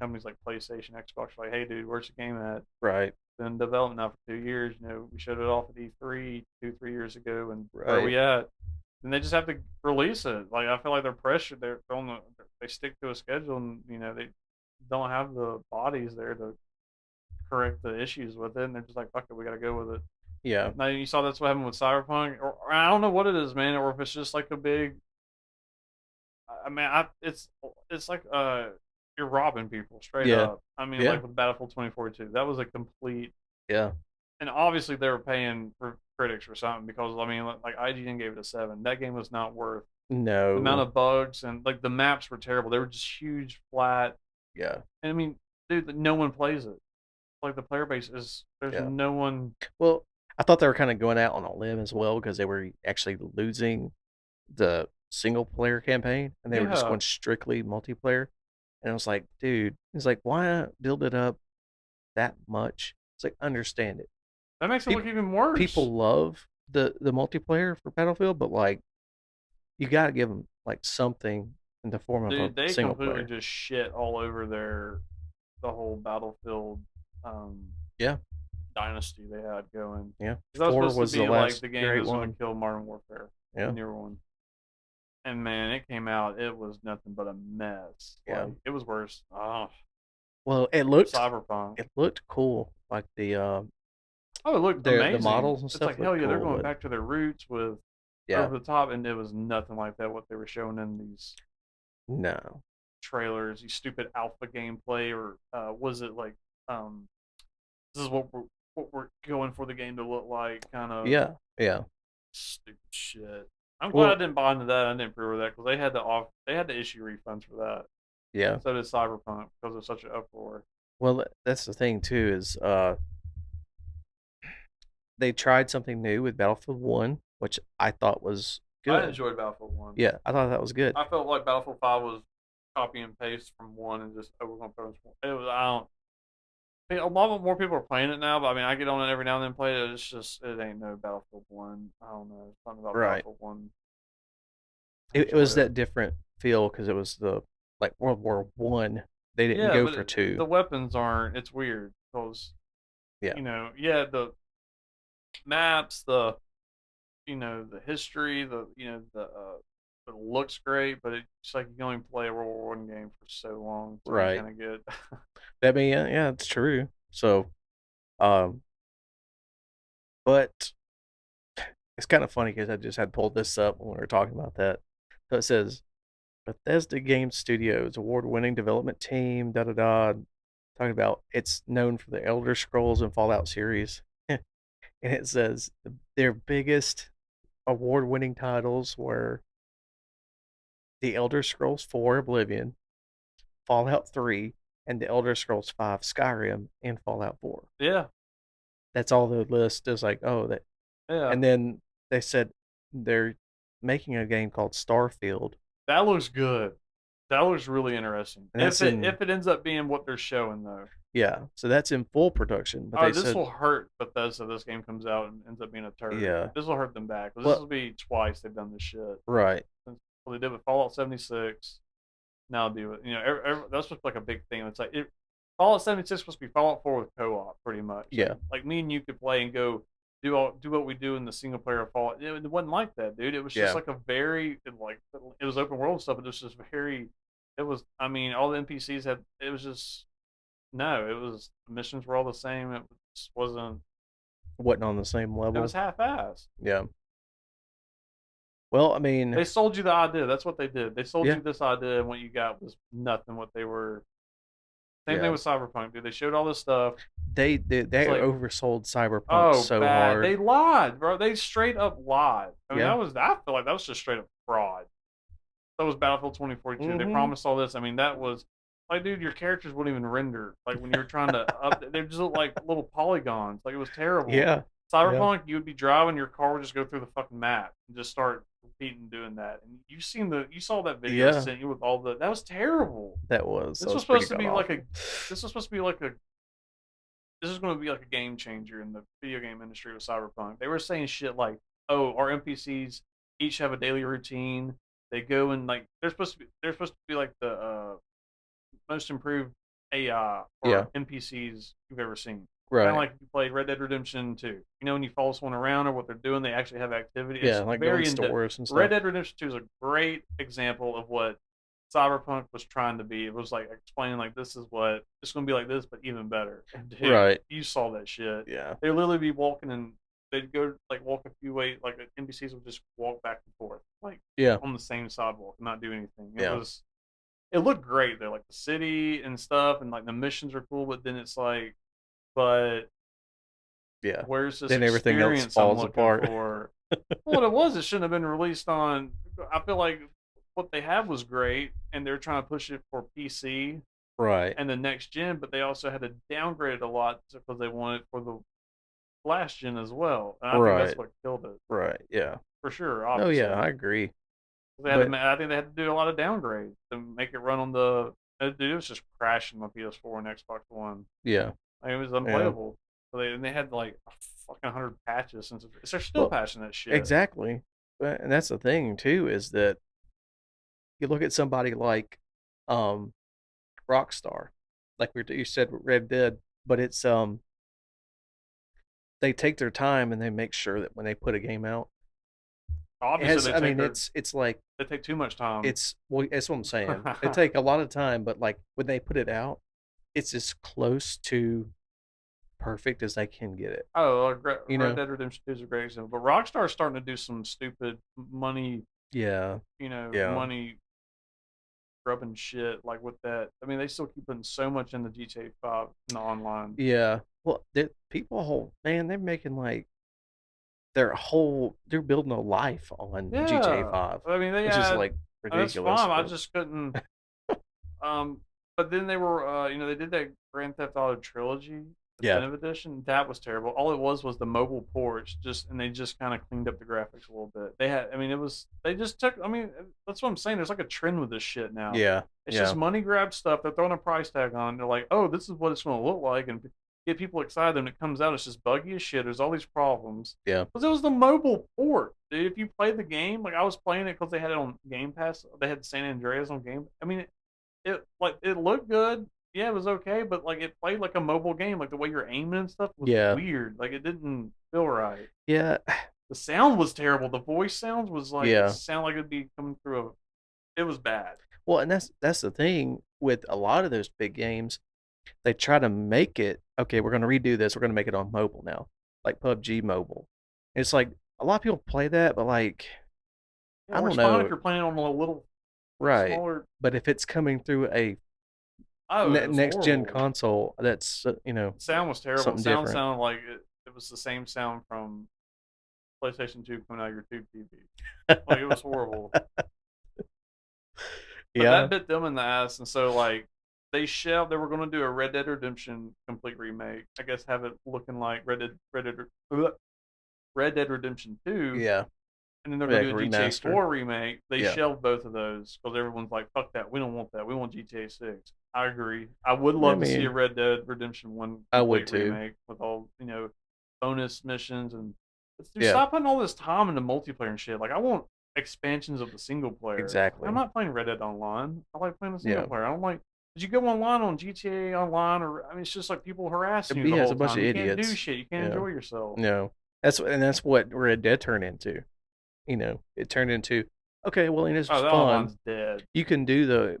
companies like PlayStation, Xbox, are like, hey dude, where's the game at? right, Been in development now for 2 years. We showed it off at E3 2, 3 years ago, and where are right. we at? And they just have to release it. Like I feel like they're pressured. They stick to a schedule, and they don't have the bodies there to correct the issues with it. And they're just like, fuck it, we got to go with it. Yeah, Now you saw that's what happened with Cyberpunk, or I don't know what it is, man, or if it's just like a big. I mean, it's like you're robbing people straight yeah, up. I mean, yeah, like with Battlefield 2042, that was a complete. yeah, And obviously they were paying for critics or something because I mean, like IGN gave it a 7. That game was not worth the amount No. of bugs and like the maps were terrible. They were just huge, flat, Yeah. and I mean, dude, no one plays it. Like the player base is there's Yeah. no one. Well, I thought they were kind of going out on a limb as well because they were actually losing the single player campaign and they were just Yeah, going strictly multiplayer. And I was like, dude, it's like, why not build it up that much? It's like, understand it. that makes it look People even worse. people love the multiplayer for Battlefield, but like, you got to give them like something in the form of a Dude, they single completely player. just shit all over the whole Battlefield um, Yeah, dynasty they had going. yeah. That was Four supposed to was the be like last the game great that's going to one. kill Modern Warfare, the Yeah, newer one. And man, it came out, it was nothing but a mess. yeah. Like it was worse. Oh, Well, Cyberpunk. it looked cool, like Oh, it looked the amazing. models and It's stuff like hell looked yeah, they're cool, going but back to their roots with yeah, over the top, and it was nothing like that. What they were showing in these no, trailers, these stupid alpha gameplay, or was it like um, this is what we're going for the game to look like, kind of yeah, yeah. stupid shit. I'm glad I Well, didn't buy into that. I didn't pre-order that because they had to issue refunds for that. yeah. So did Cyberpunk because of such an uproar. Well, that's the thing too is they tried something new with Battlefield 1, which I thought was I good. enjoyed Battlefield One. Yeah, I thought that was good. I felt like Battlefield Five was copy and paste from one and just we're gonna throw this one. It was I don't. I mean, a lot more people are playing it now, but I mean, I get on it every now and then and play it. It's just it ain't no Battlefield One. I don't know. Something about Right. Battlefield One. I It was enjoyed it. that different feel because it was the like World War I. They didn't Yeah, go but for two. the weapons aren't. It's weird because Yeah. yeah, the maps, the history, it looks great, but it's like you can only play a World War One game for so long until you Right. kind of get. I mean, yeah, yeah, it's true. So, um, but it's kind of funny because I just had pulled this up when we were talking about that. So it says Bethesda Game Studios award-winning development team, da da da. Talking about it's known for the Elder Scrolls and Fallout series, and it says their biggest award-winning titles were The Elder Scrolls 4 Oblivion, Fallout 3, and The Elder Scrolls 5 Skyrim and Fallout 4. Yeah, That's all the list is like, oh, that. yeah, And then they said they're making a game called Starfield, that looks good. That looks really interesting. and that's in, If it ends up being what they're showing though, yeah, so that's in full production. But oh, they this said, will hurt Bethesda. This game comes out and ends up being a turd. yeah, This will hurt them back because this well, will be twice they've done this shit. right, Well, they did with Fallout 76. Now do it. That's just like a big thing. It's like Fallout 76 is supposed to be Fallout 4 with co-op, pretty much. yeah, Like me and you could play and go do what we do in the single player of Fallout. It wasn't like that, dude. It was just yeah, like a very like it was open world stuff, but it was just very. It was. I mean, all the NPCs had. It was just no. It was the missions were all the same. It just wasn't. wasn't on the same It was level. half-assed. Yeah. Well, I mean, They sold you the idea. That's what they did. They sold yeah, you this idea, and what you got was nothing. What they were. Same thing yeah. with Cyberpunk, dude. They showed all this stuff. They It's like, oversold Cyberpunk oh, so bad. They hard. lied, bro. They straight up lied. I mean, Yeah. I feel like that was just straight up fraud. That was Battlefield 2042. They Mm-hmm. promised all this. I mean, that was like, dude, your characters wouldn't even render. Like when you were trying to up, they just look like little polygons. Like it was terrible. Yeah. Yeah. Cyberpunk, you would be driving, your car would just go through the fucking map and just start repeating doing that. And you saw that video I Yeah. sent you with all that was terrible. That This was was pretty supposed to god be like a, awful. this was supposed to be like a this is going to be like a game changer in the video game industry with Cyberpunk. They were saying shit like, "Oh, our NPCs each have a daily routine. They go and like they're supposed to be like the most improved AI Yeah. or NPCs you've ever seen. Kind of Right. like if you played Red Dead Redemption 2. When you follow someone around or what they're doing, they actually have activity. Yeah, It's like going very in depth. stores and Red stuff. Dead Redemption 2 is a great example of what Cyberpunk was trying to be. It was like explaining like this is what it's going to be like this, but even better. And dude, Right. you saw that shit. Yeah. They'd literally be walking and they'd go like walk a few ways. Like NPCs would just walk back and forth, like Yeah. on the same sidewalk, and not do anything. Yeah. It looked great though, like the city and stuff, and like the missions are cool. But then it's like, but Yeah. Where's this Then everything else experience I'm falls looking apart. for? Well, what it was, it shouldn't have been released on. I feel like what they had was great, and they're trying to push it for PC Right. and the next gen, but they also had to downgrade it a lot because they wanted it for the last gen as well. And I think that's Right. what killed it Right. Yeah. for sure. Oh yeah, Obviously, I agree. they had to. But I think they had to do a lot of downgrades to make it run on the. Dude, it was just crashing on PS4 and Xbox One. yeah. Like, it was Yeah. unplayable. So they had like a fucking 100 patches since they're still Well, patching that shit. exactly. And that's the thing too is that you look at somebody like um Rockstar, like you said Red Dead, but it's they take their time and they make sure that when they put a game out, it Obviously, has I mean it's like they take too much time. it's well that's what I'm saying. They take a lot of time, but like when they put it out, it's as close to perfect as they can get it. Oh, You Red know? Dead Redemption 2 is a great example, but Rockstar's starting to do some stupid money, Yeah. Yeah. money grubbing shit like with that. I mean, they still keep putting so much in the GTA 5 in the online. Yeah. Well, people whole man, they're making like they're building a life on GTA Yeah, 5, I mean, they which is had, like and that's ridiculous, fine. I but just couldn't. Um, but then they were, they did that Grand Theft Auto trilogy yeah. definitive edition. That was terrible. All it was the mobile ports, just and they just kind of cleaned up the graphics a little bit. They had, I mean, it was they just took. I mean, that's what I'm saying. There's like a trend with this shit now. Yeah. It's just Yeah. money grab stuff. They're throwing a price tag on. It. They're like, oh, this is what it's going to look like, and get people excited. And it comes out, it's just buggy as shit. There's all these problems. Yeah. Because it was the mobile port, dude. If you played the game, like I was playing it because they had it on Game Pass. They had San Andreas on Game. I mean, it looked good. Yeah, it was okay, but like it played like a mobile game. Like the way you're aiming and stuff was Yeah. weird. Like it didn't feel right. Yeah. The sound was terrible. The voice sounds was like it Yeah. sounded like it'd be coming through a. It was bad. Well, and that's the thing with a lot of those big games. They try to make it, okay, we're gonna redo this. We're gonna make it on mobile now, like PUBG Mobile. It's like a lot of people play that, but like Yeah, I don't works fine if know, you're playing on a little right? smaller. But if it's coming through a Oh, it was next gen horrible. console, that's The sound was terrible. The something sound different. sounded like it was the same sound from PlayStation 2 coming out of your tube TV. Like it was horrible. But Yeah, that bit them in the ass, and so like they were going to do a Red Dead Redemption complete remake. I guess have it looking like Red Dead Redemption 2, yeah, and then they're going like to a do a GTA remaster. 4 remake. They Yeah, shelved both of those because everyone's like, "Fuck that, we don't want that. We want GTA 6." I agree. I would I love to see a mean, Red Dead Redemption 1 I would complete too. remake with all bonus missions and dude, Yeah, stop putting all this time into multiplayer and shit. Like I want expansions of the single player. I'm exactly. not playing Red Dead Online. I like playing the single Yeah, player. I don't like. Did you go online on GTA Online or I mean, it's just like people harassing you the yeah, it's a whole bunch time. of You can't do idiots. shit. You can't Yeah, enjoy yourself. no, that's what Red Dead turned into. It turned into okay. Well, and this was Oh, the fun. online's dead. You can do the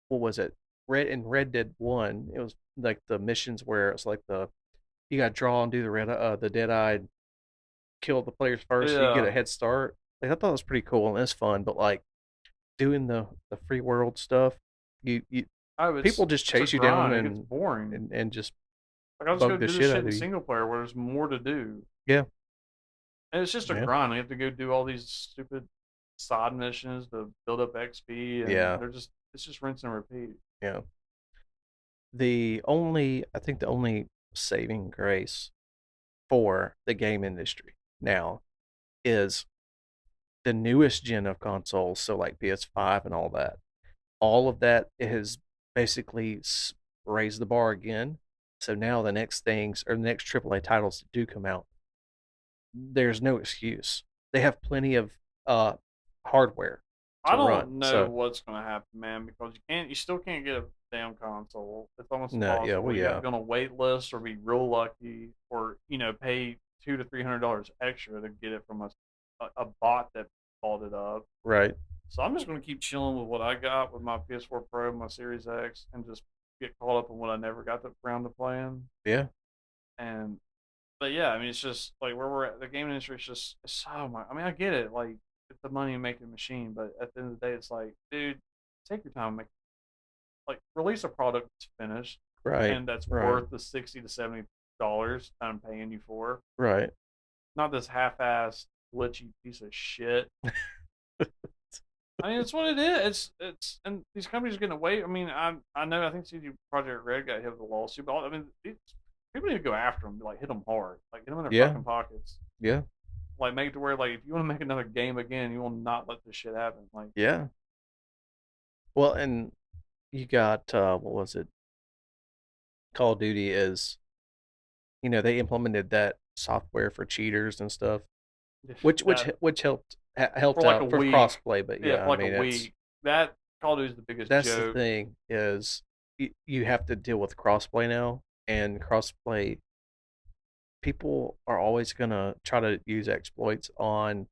what was it? Red Dead One. It was like the missions where it's like you got to draw and do the dead eye kill the players first so you get Yeah. a head start. Like I thought it was pretty cool and it's fun, but like doing the free world stuff, you Oh, people just it's a chase you down grind. It gets boring. and just Like I'll just go bug the do this shit shit out in of you. single player where there's more to do. Yeah, And it's just a yeah, grind. You have to go do all these stupid side missions to build up XP, and yeah, it's just rinse and repeat. yeah. I think the only saving grace for the game industry now is the newest gen of consoles, so like PS5 and all that. All of that has basically raised the bar again. So now the next things or the next AAA titles that do come out, there's no excuse. They have plenty of uh hardware I to run. don't know So what's gonna happen, man, because you still can't get a damn console. It's almost no, yeah, impossible. well, You got to yeah, be on a wait list or be real lucky, or pay $200 to $300 extra to get it from a bot that bought it up. right, So I'm just gonna keep chilling with what I got with my PS4 Pro, my Series X, and just get caught up in what I never got around to playing. yeah, And but yeah, I mean, it's just like where we're at. The gaming industry is just it's so much. I mean, I get it, like it's the money making machine, but at the end of the day, it's like, dude, take your time, and make like release a product that's finished right, and that's right, worth the 60 to 70 dollars I'm paying you for. Right. Not this half-assed glitchy piece of shit. I mean, it's what it is. And these companies are getting away. I mean, I know. I think CD Project Red got hit with a lawsuit, but I mean, people need to go after them, like hit them hard, like hit them in their Yeah. fucking pockets, Yeah. like make it to where like if you want to make another game again, you will not let this shit happen. Like, Yeah. Well, and you got what was it? Call of Duty is, they implemented that software for cheaters and stuff, which which that which helped for helped like a out for week, crossplay. But yeah, yeah, for I like a mean week. That Call of Duty is the biggest that's the joke. thing is you have to deal with crossplay now, and crossplay people are always gonna try to use exploits on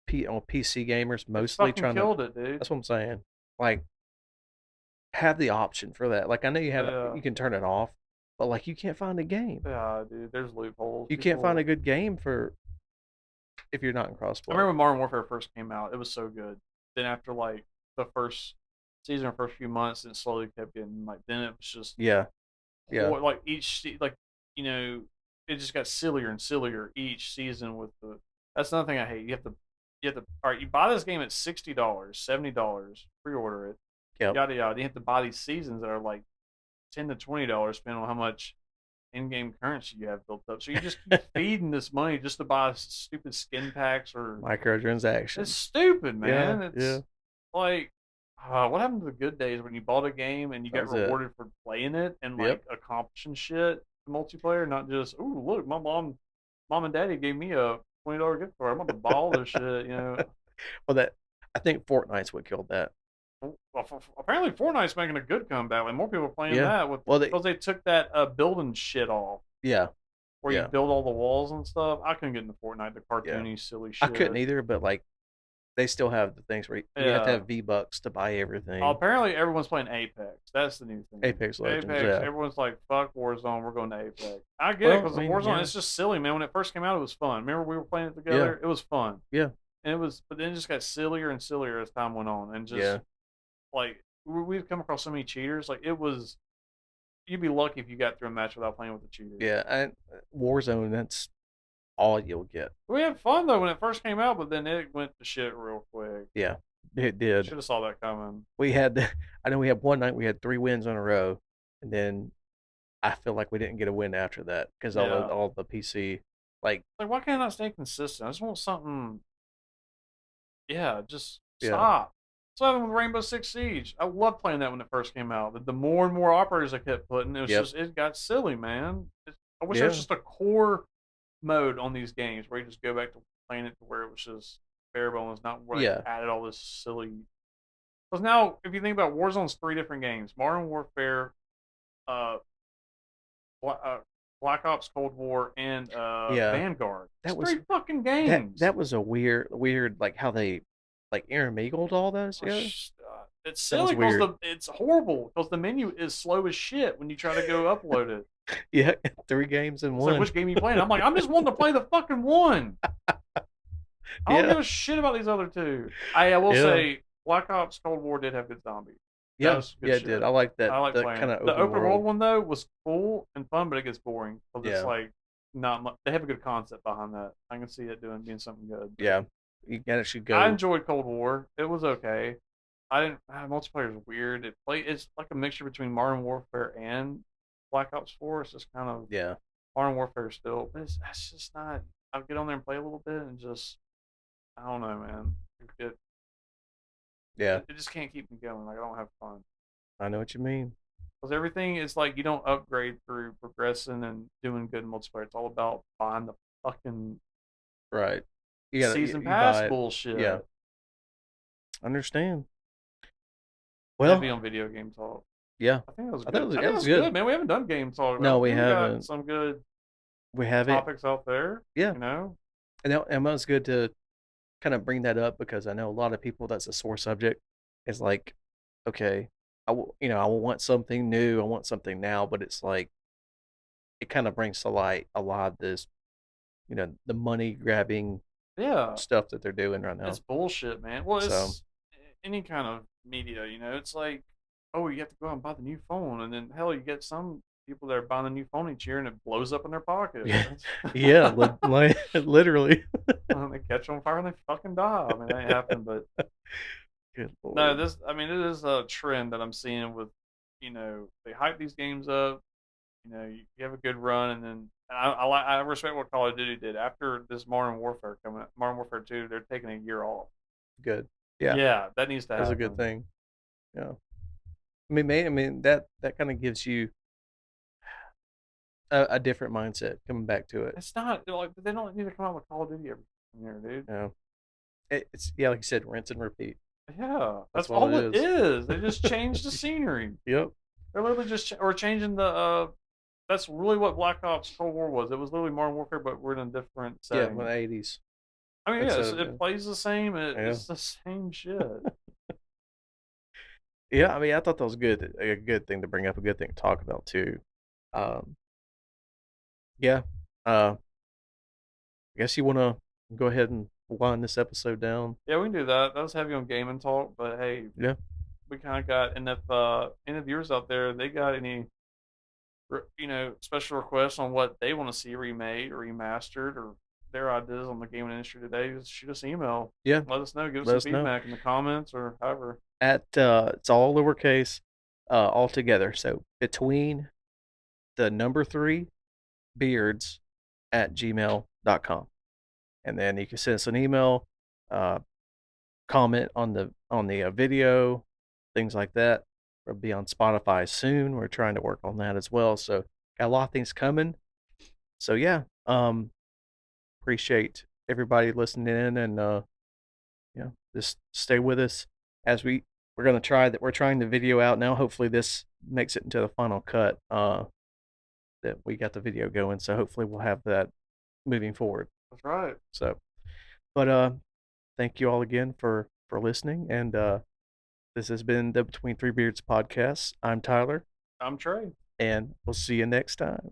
PC gamers, It mostly fucking trying to. killed it, dude. That's what I'm saying. Like, have the option for that. Like, I know Yeah, you can turn it off, but like, you can't find a game. yeah, dude. There's loopholes. You can't find a People. good game for if you're not in I crossplay. remember when Modern Warfare first came out. It was so good. Then after like the first season or first few months, it slowly kept getting like. Then it was just Yeah, yeah, like like you know it just got sillier and sillier each season with the. That's another thing I hate. You have to all right. You buy this game at $60, $70, pre-order it, yep. yada yada. You have to buy these seasons that are like $10 to $20, depending on how much in-game currency you have built up. So you just keep feeding this money just to buy stupid skin packs or it's Microtransactions. stupid, Yeah, man. yeah. It's like what happened to the good days when you bought a game and you That got was it. rewarded for playing it and like Yep. accomplishing shit multiplayer, not just look, my mom and daddy gave me a $20 gift card. I'm about to buy all this shit, you know. Well, that I think Fortnite's what killed that. Well, apparently Fortnite's making a good comeback. Like more people are playing Yeah. that with Well, they. because they took that building shit off Yeah. where you Yeah. build all the walls and stuff. I couldn't get into Fortnite, the Yeah. cartoony, silly I couldn't shit. either, but like they still have the things where you have to Yeah. have V-Bucks to buy everything. Apparently, everyone's playing Apex. That's the new thing. Apex Legends, Apex. yeah. Everyone's like, "Fuck Warzone. We're going to Apex." I get it Well, because I the mean, Warzone. yeah, It's just silly, man. When it first came out, it was fun. Remember we were playing it yeah, together. It was fun, yeah, and it was. But then it just got sillier and sillier as time went on, and just yeah, like we've come across so many cheaters. Like it was. You'd be lucky if you got through a match without playing with the cheaters. yeah. And Warzone, that's all you'll get. We had fun though when it first came out, but then it went to shit real quick. Yeah, it did. Should have saw that coming. We had, I know we had one night we had 3 wins in a row, and then I feel like we didn't get a win after that because Yeah. all the PC, like, Like, why can't I stay consistent? I just want something. Yeah, just yeah, stop. So happened with Rainbow Six Siege. I loved playing that when it first came out. But the more and more operators I kept putting, yep, it got silly, man. I wish there was yeah, just a core mode on these games where you just go back to playing it to where it was just bare bones, not where they yeah, added all this silly. Because now, if you think about Warzone's 3 different games: Modern Warfare, uh, uh, Black Ops Cold War, and yeah. Vanguard. It's That was three fucking that games. that was a weird like how they like intermingled all those together. It's That was silly because weird. it's horrible because the menu is slow as shit when you try to go upload it. Yeah, 3 games in It's like, one. which game are you playing? I'm like, I'm just wanting to play the fucking one. I don't Yeah, give a shit about these other two. I will yeah, say, Black Ops Cold War did have good zombies. That yeah, was good yeah. It did. shit. I like that I like the playing kind it. of The open open world world. one though was cool and fun, but it gets boring because it's Yeah, like not much. They have a good concept behind that. I can see it being something good. But yeah. You gotta should I go. enjoyed Cold War. It was okay. I didn't. Multiplayer is weird. It's like a mixture between Modern Warfare and Black Ops 4. It's just kind of Yeah, Modern Warfare still, but that's just not. I'll get on there and play a little bit and just I don't know, man. It, yeah. it just can't keep me going. Like I don't have fun I know what you mean. because everything is like you don't upgrade through progressing and doing good in multiplayer. It's all about buying the fucking Right. season You pass buy it. Yeah, bullshit. understand. Heavy Well, on video game talk. yeah. I think that was I thought good. I it think that was was good. good, man. We haven't done game talk. I No, we think we got haven't. some good We haven't. topics out there. Yeah, You know, and that was good to kind of bring that up because I know a lot of people that's a sore subject is like, okay, I will want something new, I want something now, but it's like it kind of brings to light a lot of this, the money grabbing yeah, stuff that they're doing right it's now. bullshit, man. Well, So it's any kind of media. You know, it's like, oh, you have to go out and buy the new phone, and then hell, you get some people that are buying a new phone each year and it blows up in their pocket. Yeah, That's yeah, like literally. they catch on fire and they fucking die. I mean, that ain't happening, but Good no, lord. this. I mean, it is a trend that I'm seeing with, they hype these games up. You have a good run, and then I respect what Call of Duty did after this Modern Warfare coming, Modern Warfare 2. They're taking a year off. Good. Yeah, Yeah, that needs to that's a good happen. thing. Yeah. I mean that kind of gives you a different mindset coming back to it. It's not like they don't need to come out with Call of Duty every year, dude. You know, it's yeah, like you said, rinse and repeat. Yeah, That's that's all it all it is. is. They just changed the scenery. Yep. They're literally just or changing the. That's really what Black Ops Cold War was. It was literally Modern Warfare, but we're in a different Yeah, in setting. the 80s I mean, yeah, instead of it plays the same. yeah. It's the same shit. Yeah, I mean, I thought that was good, a good thing to bring up, a good thing to talk about too. Um, yeah. I guess you want to go ahead and wind this episode down. Yeah, we can do that. That was heavy on gaming talk, but hey, Yeah. we kind of got. And if any viewers out there, they got any special requests on what they want to see remade or remastered or their ideas on the gaming industry today, just shoot us an email. Yeah. Let us know. Give us Let some us know. feedback in the comments or however. It's all lowercase, all together. So between the number 3 beards at gmail.com. And then you can send us an email, uh, comment on the video, things like that. We'll be on Spotify soon. We're trying to work on that as well. So got a lot of things coming. So yeah, appreciate everybody listening in and yeah, just stay with us as we're gonna try that. We're trying the video out now. Hopefully this makes it into the final cut. That we got the video going. So hopefully we'll have that moving forward. That's right. So, but thank you all again for listening. And this has been the Between Three Beards podcast. I'm Tyler, I'm Trey. and we'll see you next time.